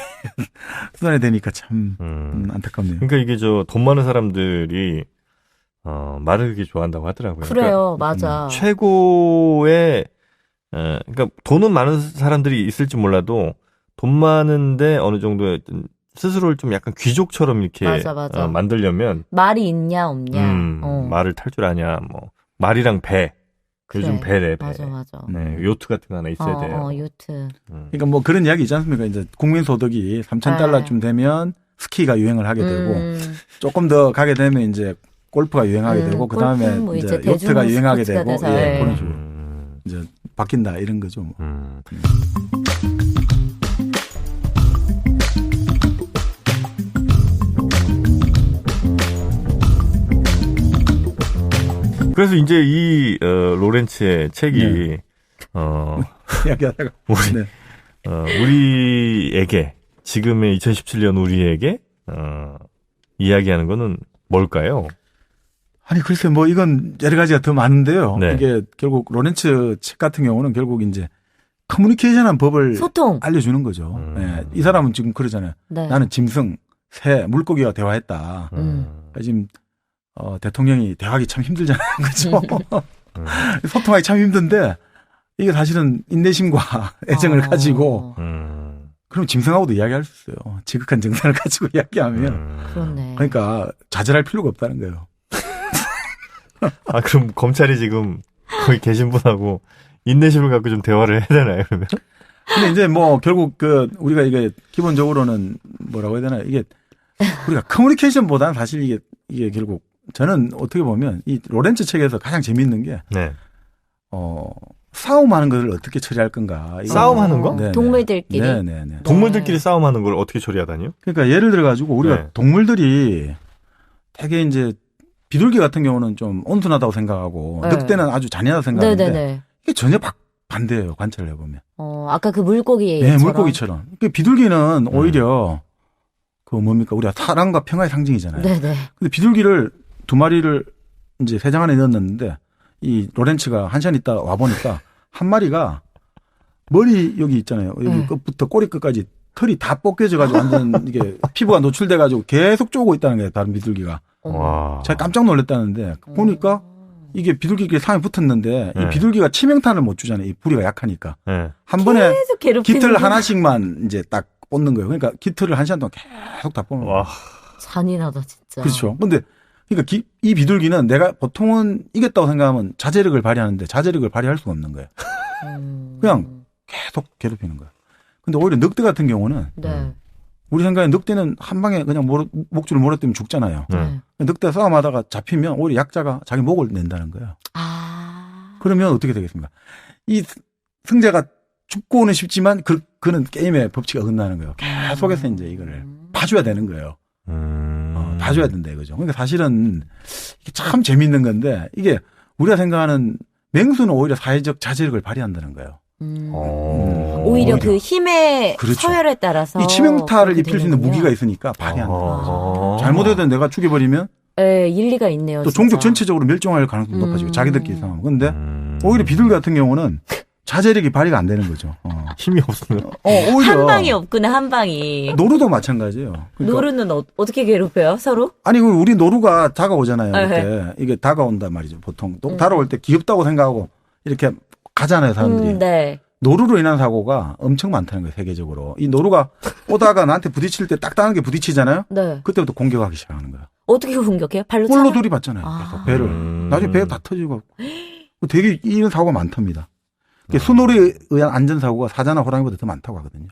수단이 되니까 참 안타깝네요. 그러니까 이게 돈 많은 사람들이 말을 그렇게 좋아한다고 하더라고요. 그래요, 맞아. 최고의 그러니까 돈은 많은 사람들이 있을지 몰라도 돈 많은데 어느 정도 스스로를 좀 약간 귀족처럼 이렇게 맞아. 만들려면 말이 있냐 없냐. 말을 탈 줄 아냐 뭐 말이랑 배. 그래. 요즘 배래 배. 맞아. 네, 요트 같은 거 하나 있어야 돼요. 요트. 그러니까 뭐 그런 이야기 있지 않습니까? 이제 국민 소득이 3,000달러쯤 되면 스키가 유행을 하게 되고 조금 더 가게 되면 이제 골프가 유행하게 되고 그 다음에 뭐 이제 요트가 유행하게 되고 돼서, 그런 식으로 이제 바뀐다 이런 거죠. 뭐. 그래서 이제 이 로렌츠의 책이 이야기하다가 우리에게 지금의 2017년 우리에게 이야기하는 거는 뭘까요? 아니 글쎄 뭐 이건 여러 가지가 더 많은데요. 네. 이게 결국 로렌츠 책 같은 경우는 결국 이제 커뮤니케이션한 법을 소통 알려주는 거죠. 네. 이 사람은 지금 그러잖아요. 네. 나는 짐승, 새, 물고기와 대화했다. 지금 대통령이 대화하기 참 힘들잖아요. 그렇죠? 소통하기 참 힘든데 이게 사실은 인내심과 애정을 가지고 그럼 짐승하고도 이야기할 수 있어요. 지극한 정상을 가지고 이야기하면 그렇네. 그러니까 좌절할 필요가 없다는 거예요. 그럼 검찰이 지금 거기 계신 분하고 인내심을 갖고 좀 대화를 해야 되나요, 그러면? 근데 이제 뭐 결국 우리가 이게 기본적으로는 뭐라고 해야 되나요? 이게 우리가 커뮤니케이션보다는 사실 이게 결국 저는 어떻게 보면 이 로렌츠 책에서 가장 재미있는 게 싸움하는 것을 어떻게 처리할 건가. 싸움하는 거? 네네. 동물들끼리. 네네. 동물들끼리 싸움하는 걸 어떻게 처리하다니요? 그러니까 예를 들어 가지고 우리가 동물들이 되게 이제 비둘기 같은 경우는 좀 온순하다고 생각하고 늑대는 아주 잔인하다고 생각하는데 이게 전혀 반대예요. 관찰을 해보면. 아까 그 물고기. 네, 물고기처럼. 그 비둘기는 오히려 그 뭡니까 우리가 사랑과 평화의 상징이잖아요. 네네. 근데 비둘기를 2마리를 이제 회장 안에 넣었는데 이 로렌츠가 한 시간 있다 와 보니까 한 마리가 머리 여기 있잖아요. 여기 끝부터 꼬리 끝까지 털이 다 벗겨져 가지고 완전 이게 피부가 노출돼 가지고 계속 쪼고 있다는 거예요. 다른 비둘기가. 와. 제가 깜짝 놀랐다는데 보니까 이게 비둘기끼리 상에 붙었는데 이 비둘기가 치명타를 못 주잖아요. 이 부리가 약하니까. 한 번에 깃털 하나씩만 이제 딱 뽑는 거예요. 그러니까 깃털을 한 시간 동안 계속 다 뽑는 거예요. 잔인하다 진짜. 그렇죠. 근데 그러니까 이 비둘기는 내가 보통은 이겼다고 생각하면 자제력을 발휘하는데 자제력을 발휘할 수가 없는 거예요. 그냥 계속 괴롭히는 거예요. 근데 오히려 늑대 같은 경우는 우리 생각에 늑대는 한 방에 그냥 목줄을 몰아뜨리면 죽잖아요. 늑대 싸움하다가 잡히면 오히려 약자가 자기 목을 낸다는 거예요. 그러면 어떻게 되겠습니까? 이 승자가 죽고는 싶지만 그는 게임의 법칙에 어긋나는 거예요. 계속해서 이제 이거를 봐줘야 되는 거예요. 봐줘야 된다 이거죠. 그러니까 사실은 이게 참 재밌는 건데 이게 우리가 생각하는 맹수는 오히려 사회적 자제력을 발휘한다는 거예요. 오히려 그 힘의 그렇죠. 서열에 따라서 이 치명타를 입힐 수 있는 무기가 있으니까 발휘한다. 잘못해도 내가 죽여버리면 일리가 있네요. 또 진짜. 종족 전체적으로 멸종할 가능성이 높아지고 자기들끼리 싸우면. 그런데 오히려 비둘기 같은 경우는 자제력이 발휘가 안 되는 거죠. 힘이 없으면. 오히려 한 방이 없구나, 한 방이. 노루도 마찬가지예요. 그러니까 노루는 어떻게 괴롭혀요, 서로? 아니, 우리 노루가 다가오잖아요. 이렇게. 이게 다가온단 말이죠, 보통. 또 다가올 때 귀엽다고 생각하고 이렇게 가잖아요, 사람들이. 네. 노루로 인한 사고가 엄청 많다는 거예요, 세계적으로. 이 노루가 오다가 나한테 부딪힐 때 딱딱하게 부딪히잖아요. 네. 그때부터 공격하기 시작하는 거예요. 어떻게 공격해요? 발로 뿔로 차요? 들이받잖아요. 계속 배를. 나중에 배가 다 터지고. 되게 이런 사고가 많답니다. 수노루에 의한 안전사고가 사자나 호랑이보다 더 많다고 하거든요.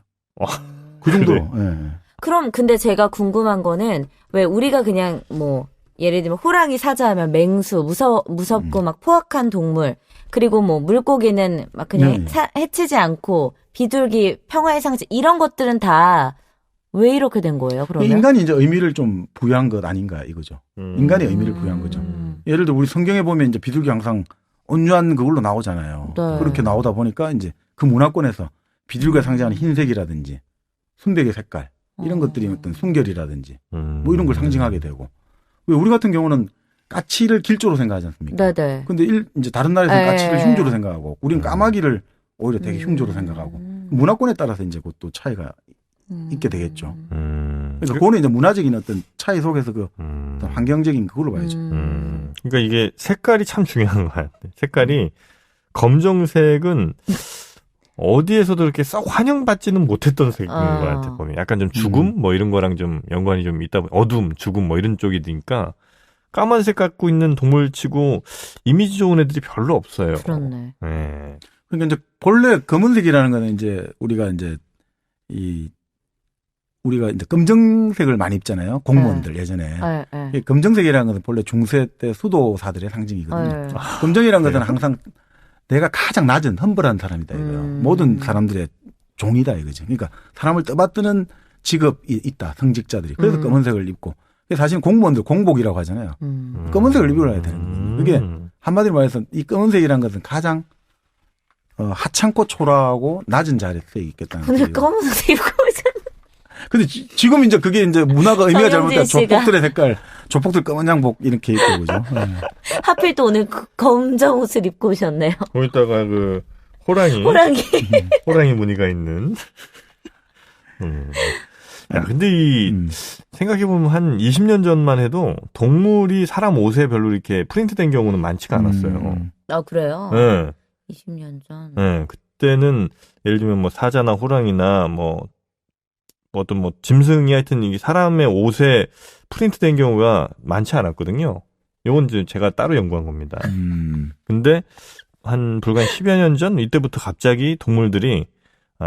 그 정도로. 예. 그럼 근데 제가 궁금한 거는 왜 우리가 그냥 뭐 예를 들면 호랑이 사자 하면 맹수 무섭고 막 포악한 동물 그리고 뭐 물고기는 막 그냥 해치지 않고 비둘기 평화의 상징 이런 것들은 다 왜 이렇게 된 거예요? 그러면 인간이 이제 의미를 좀 부여한 것 아닌가 이거죠. 인간이 의미를 부여한 거죠. 예를 들어 우리 성경에 보면 이제 비둘기 항상 온유한 그걸로 나오잖아요. 네. 그렇게 나오다 보니까 이제 그 문화권에서 비둘기가 상징하는 흰색이라든지 순백의 색깔 이런 것들이 어떤 순결이라든지 뭐 이런 걸 상징하게 되고 왜 우리 같은 경우는 까치를 길조로 생각하지 않습니까? 네네. 근데 이제 다른 나라에서는 까치를 흉조로 생각하고 우리는 까마귀를 오히려 되게 흉조로 생각하고 문화권에 따라서 이제 그것도 차이가 있게 되겠죠. 그래서 그거는 이제 문화적인 어떤 차이 속에서 그 어떤 환경적인 그걸로 봐야죠. 그러니까 이게 색깔이 참 중요한 것 같아요. 색깔이 검정색은 어디에서도 이렇게 썩 환영받지는 못했던 색인 것 같아요. 보면 약간 좀 죽음 뭐 이런 거랑 좀 연관이 좀 있다 보니 어둠, 죽음 뭐 이런 쪽이니까 까만색 갖고 있는 동물치고 이미지 좋은 애들이 별로 없어요. 그렇네. 네. 그러니까 이제 본래 검은색이라는 거는 이제 우리가 이제 검정색을 많이 입잖아요. 공무원들 예전에. 이 검정색이라는 것은 본래 중세 때 수도사들의 상징이거든요. 검정이라는 것은 항상 내가 가장 낮은 험벌한 사람이다 이거예요. 모든 사람들의 종이다 이거지. 그러니까 사람을 떠받드는 직업이 있다. 성직자들이. 그래서 검은색을 입고. 사실은 공무원들 공복이라고 하잖아요. 검은색을 입어야 되는 거예요. 그게 한마디로 말해서 이 검은색이라는 것은 가장 하찮고 초라하고 낮은 자리에 있겠다는 거예요. 오늘 검은색 입고 오셨네. 근데 지금 이제 그게 이제 문화가 의미가 잘못된 조폭들의 색깔, 조폭들 검은 양복 이렇게 입고 그죠. 네. 하필 또 오늘 검정 옷을 입고 오셨네요. 거기다가 그 호랑이 무늬가 있는. 야, 근데 생각해보면 한 20년 전만 해도 동물이 사람 옷에 별로 이렇게 프린트된 경우는 많지가 않았어요. 아, 그래요? 네. 20년 전. 네. 그때는 예를 들면 뭐 사자나 호랑이나 어떤 짐승이 하여튼 이게 사람의 옷에 프린트된 경우가 많지 않았거든요. 요건 이제 제가 따로 연구한 겁니다. 근데 한 불과 10여 년 전 이때부터 갑자기 동물들이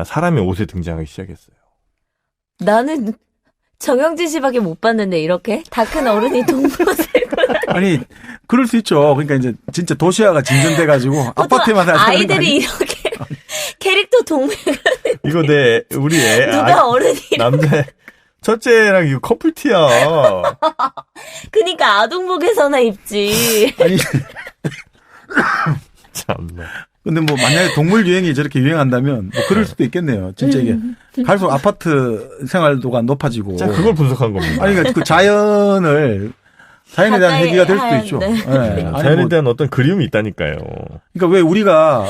사람의 옷에 등장하기 시작했어요. 나는 정영진 씨밖에 못 봤는데 이렇게 다 큰 어른이 동물 옷을 아니 그럴 수 있죠. 그러니까 이제 진짜 도시화가 진전돼가지고 아파트만 아이들이 이렇게 캐릭터 동물 이거 우리 애 누가 어른이 남자 첫째랑 이거 커플티야. 그러니까 아동복에서나 입지. 아니 참나. 근데 뭐 만약에 동물 유행이 저렇게 유행한다면 뭐 그럴 수도 있겠네요. 진짜 이게 갈수록 아파트 생활도가 높아지고. 자, 그걸 분석한 겁니다. 아니 그러니까 그 자연에 대한 얘기가 될 수도 있죠. 네. 네. 자연에 대한 어떤 그리움이 있다니까요. 그러니까 왜 우리가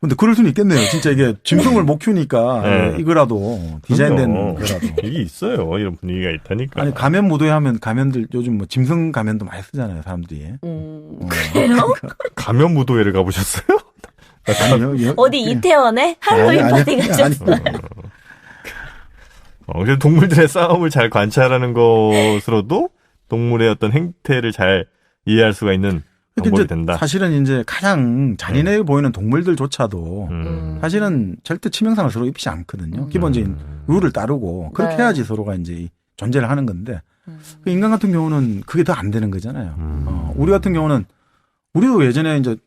근데 그럴 수는 있겠네요. 진짜 이게 짐승을 못 키우니까 네. 이거라도 디자인된 거라도. 이게 있어요. 이런 분위기가 있다니까. 아니 가면 무도회 하면 가면들 요즘 뭐 짐승 가면도 많이 쓰잖아요. 사람들이. 그래요? 가면 무도회를 가보셨어요? 아니요. 어디 이태원에 할로윈 파티 가셨어요? 그래서 동물들의 싸움을 잘 관찰하는 것으로도 동물의 어떤 행태를 잘 이해할 수가 있는 방법이 된다. 사실은 이제 가장 잔인해 보이는 동물들조차도 사실은 절대 치명상을 서로 입히지 않거든요. 기본적인 룰을 따르고 그렇게 해야지 서로가 이제 존재를 하는 건데 그 인간 같은 경우는 그게 더 안 되는 거잖아요. 우리 같은 경우는 우리도 예전에 이제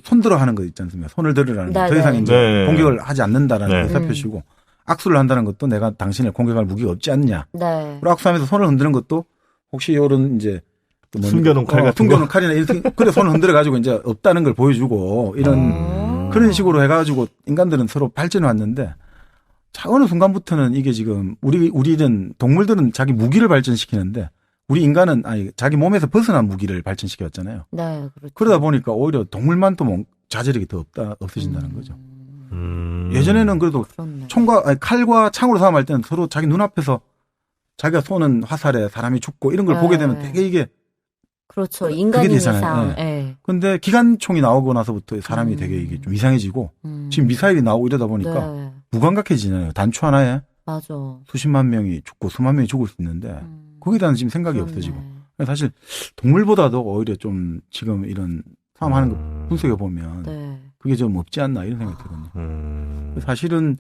손들어 하는 거 있지 않습니까? 손을 들으라는 거. 더 이상 이제 공격을 하지 않는다라는 의사 표시고 악수를 한다는 것도 내가 당신을 공격할 무기가 없지 않냐. 그리고 악수하면서 손을 흔드는 것도 혹시 이런 이제 숨겨놓은 칼 같은 숨겨놓은 칼이나 이렇게 그래 손을 흔들어 가지고 이제 없다는 걸 보여주고 이런 그런 식으로 해가지고 인간들은 서로 발전해 왔는데 어느 순간부터는 이게 지금 우리는 동물들은 자기 무기를 발전시키는데 우리 인간은 자기 몸에서 벗어난 무기를 발전시켰잖아요. 네, 그렇죠. 그러다 보니까 오히려 동물만 또 자제력이 더 없어진다는 거죠. 예전에는 그래도 칼과 창으로 싸움할 때는 서로 자기 눈앞에서 자기가 쏘는 화살에 사람이 죽고 이런 걸 보게 되면 되게 이게 그렇죠. 인간인 이상. 그런데 기관총이 나오고 나서부터 사람이 되게 이게 좀 이상해지고 지금 미사일이 나오고 이러다 보니까 무감각해지잖아요. 단추 하나에 맞아. 수십만 명이 죽고 수만 명이 죽을 수 있는데 거기에 대한 지금 생각이 없어지고 사실 동물보다도 오히려 좀 지금 이런 싸움하는 거 분석해 보면 그게 좀 없지 않나 이런 생각이 들거든요. 사실은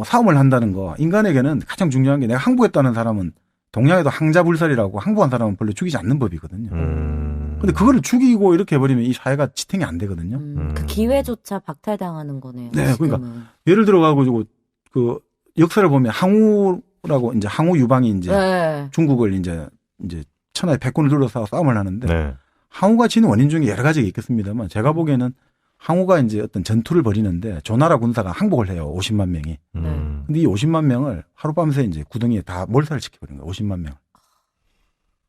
싸움을 한다는 거 인간에게는 가장 중요한 게 내가 항복했다는 사람은 동양에도 항자불살이라고 항복한 사람은 별로 죽이지 않는 법이거든요. 근데 그거를 죽이고 이렇게 해버리면 이 사회가 지탱이 안 되거든요. 그 기회조차 박탈당하는 거네요. 네, 지금은. 그러니까 예를 들어가지고 그 역사를 보면 항우라고 이제 항우 유방이 이제 중국을 이제 천하의 백군을 둘러싸고 싸움을 하는데 항우가 지는 원인 중에 여러 가지가 있겠습니다만 제가 보기에는 항우가 이제 어떤 전투를 벌이는데 조나라 군사가 항복을 해요. 50만 명이. 근데 이 50만 명을 하룻밤새 이제 구덩이에 다 몰살을 시켜버린 거예요. 50만 명.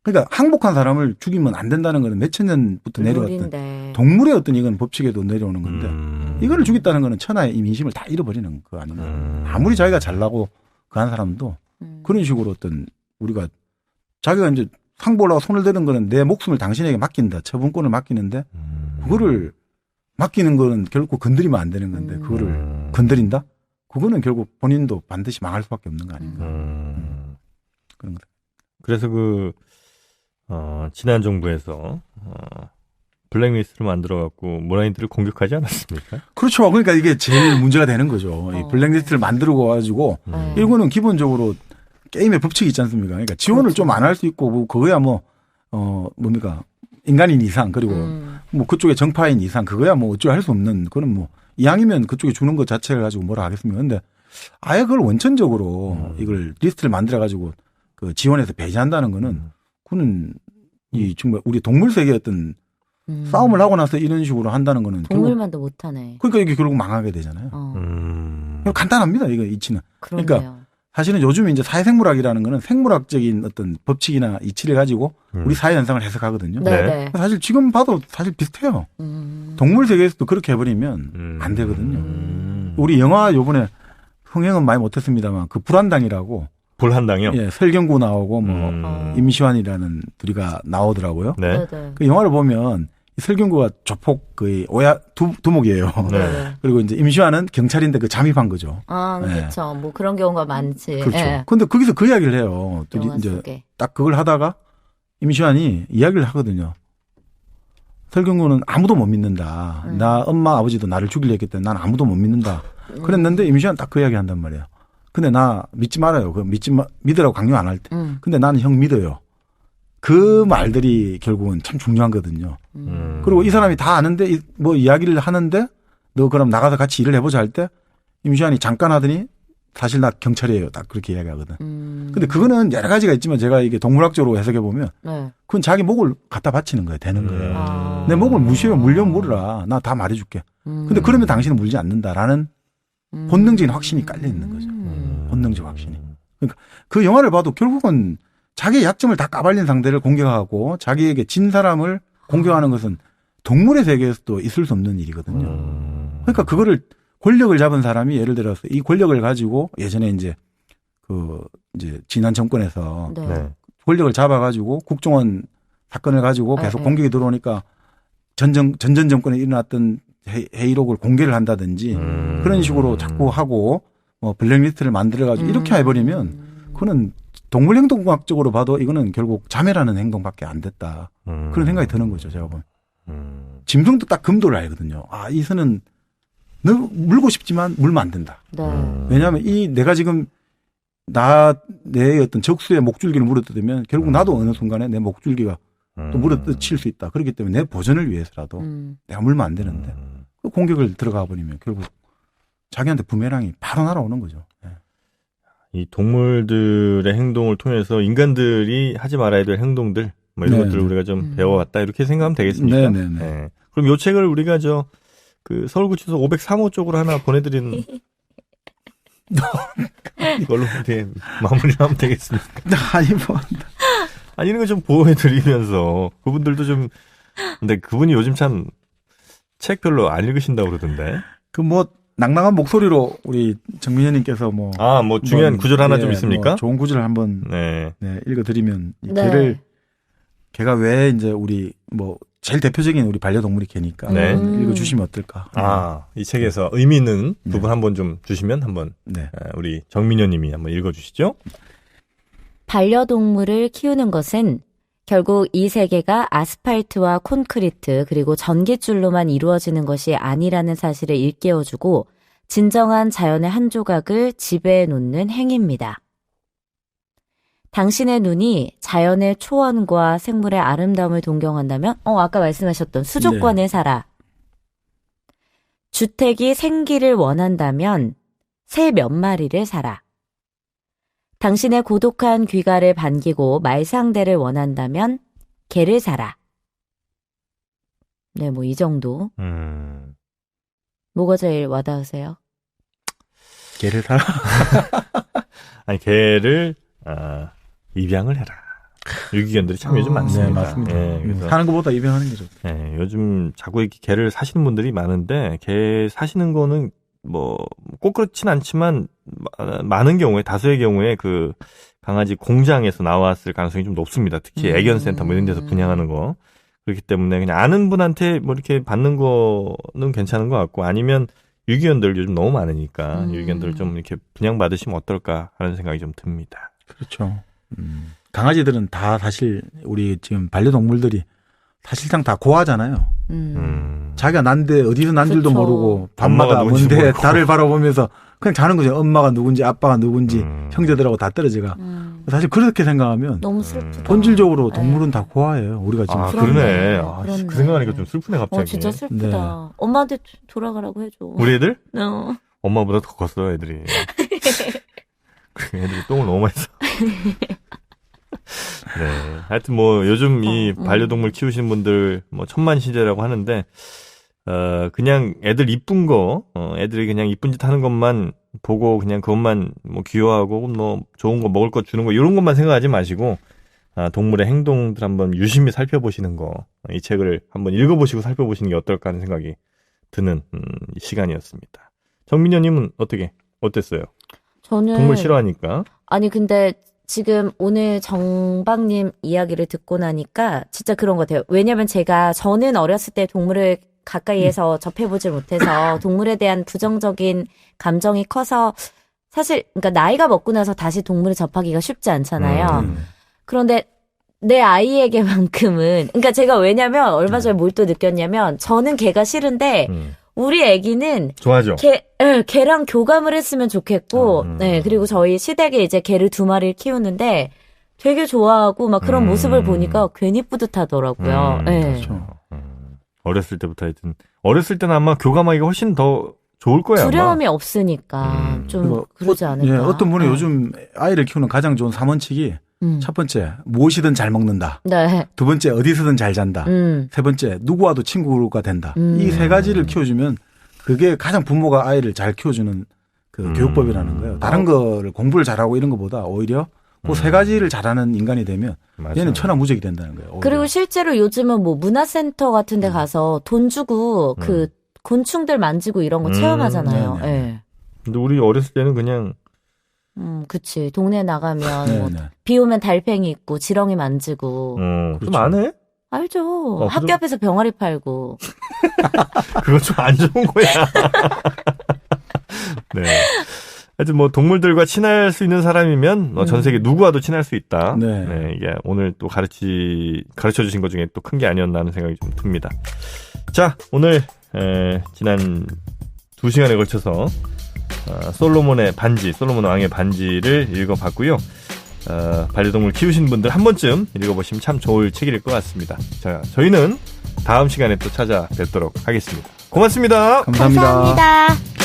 그러니까 항복한 사람을 죽이면 안 된다는 거는 몇천 년부터 내려왔던 동물의 어떤 이건 법칙에도 내려오는 건데 이거를 죽였다는 거는 천하의 이 민심을 다 잃어버리는 거 아니냐. 아무리 자기가 잘나고 그 한 사람도 그런 식으로 어떤 우리가 자기가 이제 항복하려고 손을 대는 거는 내 목숨을 당신에게 맡긴다. 처분권을 맡기는데 그거를 맡기는 거는 결국 건드리면 안 되는 건데 그거를 건드린다? 그거는 결국 본인도 반드시 망할 수밖에 없는 거 아닌가. 그런 거. 그래서 지난 정부에서 블랙리스트를 만들어갖고 문화인들을 공격하지 않았습니까? 그렇죠. 그러니까 이게 제일 문제가 되는 거죠. 이 블랙리스트를 만들고 가지고 이거는 기본적으로 게임의 법칙이 있지 않습니까? 그러니까 지원을 좀 안 할 수 있고 뭐 그거야 뭡니까 인간인 이상 그리고 뭐 그쪽에 정파인 이상 그거야 뭐 어쩌고 할 수 없는 그거는 뭐 이왕이면 그쪽에 주는 것 자체를 가지고 뭐라 하겠습니까? 근데 아예 그걸 원천적으로 이걸 리스트를 만들어 가지고 그 지원해서 배제한다는 거는 그는 이 정말 우리 동물 세계의 어떤 싸움을 하고 나서 이런 식으로 한다는 거는 동물만도 못하네. 그러니까 이게 결국 망하게 되잖아요. 간단합니다. 이거 이치는. 그러네요. 그러니까 사실은 요즘 이제 사회생물학이라는 거는 생물학적인 어떤 법칙이나 이치를 가지고 우리 사회 현상을 해석하거든요. 네. 사실 지금 봐도 사실 비슷해요. 동물 세계에서도 그렇게 해버리면 안 되거든요. 우리 영화 요번에 흥행은 많이 못했습니다만 그 불한당이라고. 불한당이요? 예, 설경구 나오고 뭐 임시완이라는 둘이가 나오더라고요. 네. 그 영화를 보면 설경구가 조폭 거의 두목이에요. 네. 그리고 이제 임시완은 경찰인데 그 잠입한 거죠. 그렇죠. 뭐 그런 경우가 많지. 그렇죠. 네. 근데 거기서 그 이야기를 해요. 둘이 이제 속에. 딱 그걸 하다가 임시완이 이야기를 하거든요. 설경구는 아무도 못 믿는다. 나 엄마 아버지도 나를 죽이려 했기 때문에 난 아무도 못 믿는다. 그랬는데 임시완 딱 그 이야기 한단 말이에요. 근데 나 믿지 말아요. 믿으라고 강요 안 할 때. 근데 나는 형 믿어요. 그 말들이 결국은 참 중요한 거거든요. 그리고 이 사람이 다 아는데 뭐 이야기를 하는데 너 그럼 나가서 같이 일을 해보자 할 때 임시완이 잠깐 하더니 사실 나 경찰이에요. 딱 그렇게 이야기하거든. 근데 그거는 여러 가지가 있지만 제가 이게 동물학적으로 해석해 보면 그건 자기 목을 갖다 바치는 거예요. 되는 거예요. 내 목을 무시해요. 물려면 물으라. 나 다 말해줄게. 근데 그러면 당신은 물지 않는다라는 본능적인 확신이 깔려 있는 거죠. 본능적 확신이. 그러니까 그 영화를 봐도 결국은 자기의 약점을 다 까발린 상대를 공격하고 자기에게 진 사람을 공격하는 것은 동물의 세계에서도 있을 수 없는 일이거든요. 그러니까 그거를 권력을 잡은 사람이 예를 들어서 이 권력을 가지고 예전에 이제 지난 정권에서 권력을 잡아가지고 국정원 사건을 가지고 계속 공격이 들어오니까 전전 정권에 일어났던 회의록을 공개를 한다든지 그런 식으로 자꾸 하고 뭐 블랙리스트를 만들어가지고 이렇게 해버리면 그거는 동물행동학적으로 봐도 이거는 결국 자멸하는 행동밖에 안 됐다. 그런 생각이 드는 거죠. 제가 보면. 짐승도 딱 금도를 알거든요. 이 선은 물고 싶지만 물면 안 된다. 왜냐하면 내가 지금 내 어떤 적수의 목줄기를 물어뜯으면 결국 나도 어느 순간에 내 목줄기가 또 물어뜯칠 수 있다. 그렇기 때문에 내 보전을 위해서라도 내가 물면 안 되는데 그 공격을 들어가 버리면 결국 자기한테 부메랑이 바로 날아오는 거죠. 네. 이 동물들의 행동을 통해서 인간들이 하지 말아야 될 행동들 뭐 이런 것들을 우리가 좀 배워왔다 이렇게 생각하면 되겠습니까? 네. 그럼 요 책을 우리가 서울구치소 503호 쪽으로 하나 보내드리는 이걸로 이제 마무리하면 되겠습니까? 이런 거 좀 보호해드리면서 그분들도 좀 근데 그분이 요즘 참 책 별로 안 읽으신다고 그러던데. 낭낭한 목소리로 우리 정민현님께서 중요한 구절 하나 좀 있습니까? 좋은 구절을 한번 읽어드리면 걔가 왜 이제 우리 제일 대표적인 우리 반려동물이 걔니까 읽어주시면 어떨까? 이 책에서 의미 있는 부분 한번 좀 주시면 한번 우리 정민현님이 한번 읽어주시죠. 반려동물을 키우는 것은 결국 이 세계가 아스팔트와 콘크리트 그리고 전깃줄로만 이루어지는 것이 아니라는 사실을 일깨워주고 진정한 자연의 한 조각을 지배해 놓는 행위입니다. 당신의 눈이 자연의 초원과 생물의 아름다움을 동경한다면 아까 말씀하셨던 수족관에 살아. 주택이 생기를 원한다면 새 몇 마리를 사라. 당신의 고독한 귀가를 반기고 말상대를 원한다면 개를 사라. 네, 이 정도. 뭐가 제일 와닿으세요? 개를 사라. 아니, 개를, 입양을 해라. 유기견들이 참 요즘 많습니다. 네, 맞습니다. 예, 그래서 사는 것보다 입양하는 게 좋죠. 예, 요즘 자꾸 이렇게 개를 사시는 분들이 많은데, 개 사시는 거는 뭐, 꼭 그렇진 않지만, 많은 경우에, 다수의 경우에 그 강아지 공장에서 나왔을 가능성이 좀 높습니다. 특히 애견센터 뭐 이런 데서 분양하는 거. 그렇기 때문에 그냥 아는 분한테 뭐 이렇게 받는 거는 괜찮은 것 같고, 아니면 유기견들 요즘 너무 많으니까, 유기견들 좀 이렇게 분양받으시면 어떨까 하는 생각이 좀 듭니다. 그렇죠. 강아지들은 다 사실 우리 지금 반려동물들이 사실상 다 고아잖아요. 자기가 난데 어디서 난 줄도 그쵸. 모르고 밤마다 먼데 달을 바라보면서 그냥 자는 거죠. 엄마가 누군지 아빠가 누군지 형제들하고 다 떨어져가. 사실 그렇게 생각하면 너무 슬프다. 본질적으로 동물은 다 고아예요. 우리가 지금. 아, 그러네. 그러네. 아, 그러네. 그 생각하니까 좀 슬프네, 갑자기. 진짜 슬프다. 네. 엄마한테 돌아가라고 해줘. 우리 애들? 엄마보다 더 컸어요, 애들이. 애들이 똥을 너무 많이 써. 네. 하여튼 뭐, 요즘 이 반려동물 키우시는 분들, 뭐, 천만시대라고 하는데, 그냥 애들 이쁜 거, 애들이 그냥 이쁜 짓 하는 것만 보고 그냥 그것만 뭐 귀여워하고 뭐 좋은 거 먹을 거 주는 거 이런 것만 생각하지 마시고, 동물의 행동들 한번 유심히 살펴보시는 거, 이 책을 한번 읽어보시고 살펴보시는 게 어떨까 하는 생각이 드는 시간이었습니다. 정민여님은 어땠어요? 저는 동물 싫어하니까. 아니 근데 지금 오늘 정박님 이야기를 듣고 나니까 진짜 그런 것 같아요. 왜냐면 저는 어렸을 때 동물을 가까이에서 접해보질 못해서 동물에 대한 부정적인 감정이 커서 사실 그러니까 나이가 먹고 나서 다시 동물을 접하기가 쉽지 않잖아요. 그런데 내 아이에게만큼은 그러니까 제가 왜냐면 얼마 전에 뭘 또 느꼈냐면 저는 개가 싫은데 우리 애기는 좋아하죠. 개랑 교감을 했으면 좋겠고 네 그리고 저희 시댁에 이제 개를 2마리를 키우는데 되게 좋아하고 막 그런 모습을 보니까 괜히 뿌듯하더라고요. 네. 그렇죠. 어렸을 때부터 하여튼 어렸을 때는 아마 교감하기가 훨씬 더 좋을 거예요. 두려움이 없으니까 좀 그러지 않을까. 예, 어떤 분이 요즘 아이를 키우는 가장 좋은 3원칙이 첫 번째 무엇이든 잘 먹는다. 네. 두 번째 어디서든 잘 잔다. 세 번째 누구와도 친구가 된다. 이 세 가지를 키워주면 그게 가장 부모가 아이를 잘 키워주는 그 교육법이라는 거예요. 다른 거를 공부를 잘하고 이런 것보다 오히려 그 세 가지를 잘하는 인간이 되면 맞아요. 얘는 천하무적이 된다는 거예요. 오히려. 그리고 실제로 요즘은 뭐 문화센터 같은 데 가서 돈 주고 그 곤충들 만지고 이런 거 체험하잖아요. 네네. 네. 근데 우리 어렸을 때는 그냥 그치. 동네 나가면 네네. 뭐 비 오면 달팽이 있고 지렁이 만지고. 좀 그렇죠. 안 해? 알죠. 학교 앞에서 병아리 팔고. 그거 좀 안 좋은 거야. 네. 하여튼 뭐 동물들과 친할 수 있는 사람이면 전 세계 누구와도 친할 수 있다. 네. 네, 이게 오늘 또 가르쳐 주신 것 중에 또 큰 게 아니었나 하는 생각이 좀 듭니다. 자, 오늘 지난 2시간에 걸쳐서 솔로몬 왕의 반지를 읽어봤고요. 반려동물 키우시는 분들 한 번쯤 읽어보시면 참 좋을 책일 것 같습니다. 자, 저희는 다음 시간에 또 찾아뵙도록 하겠습니다. 고맙습니다. 감사합니다. 감사합니다.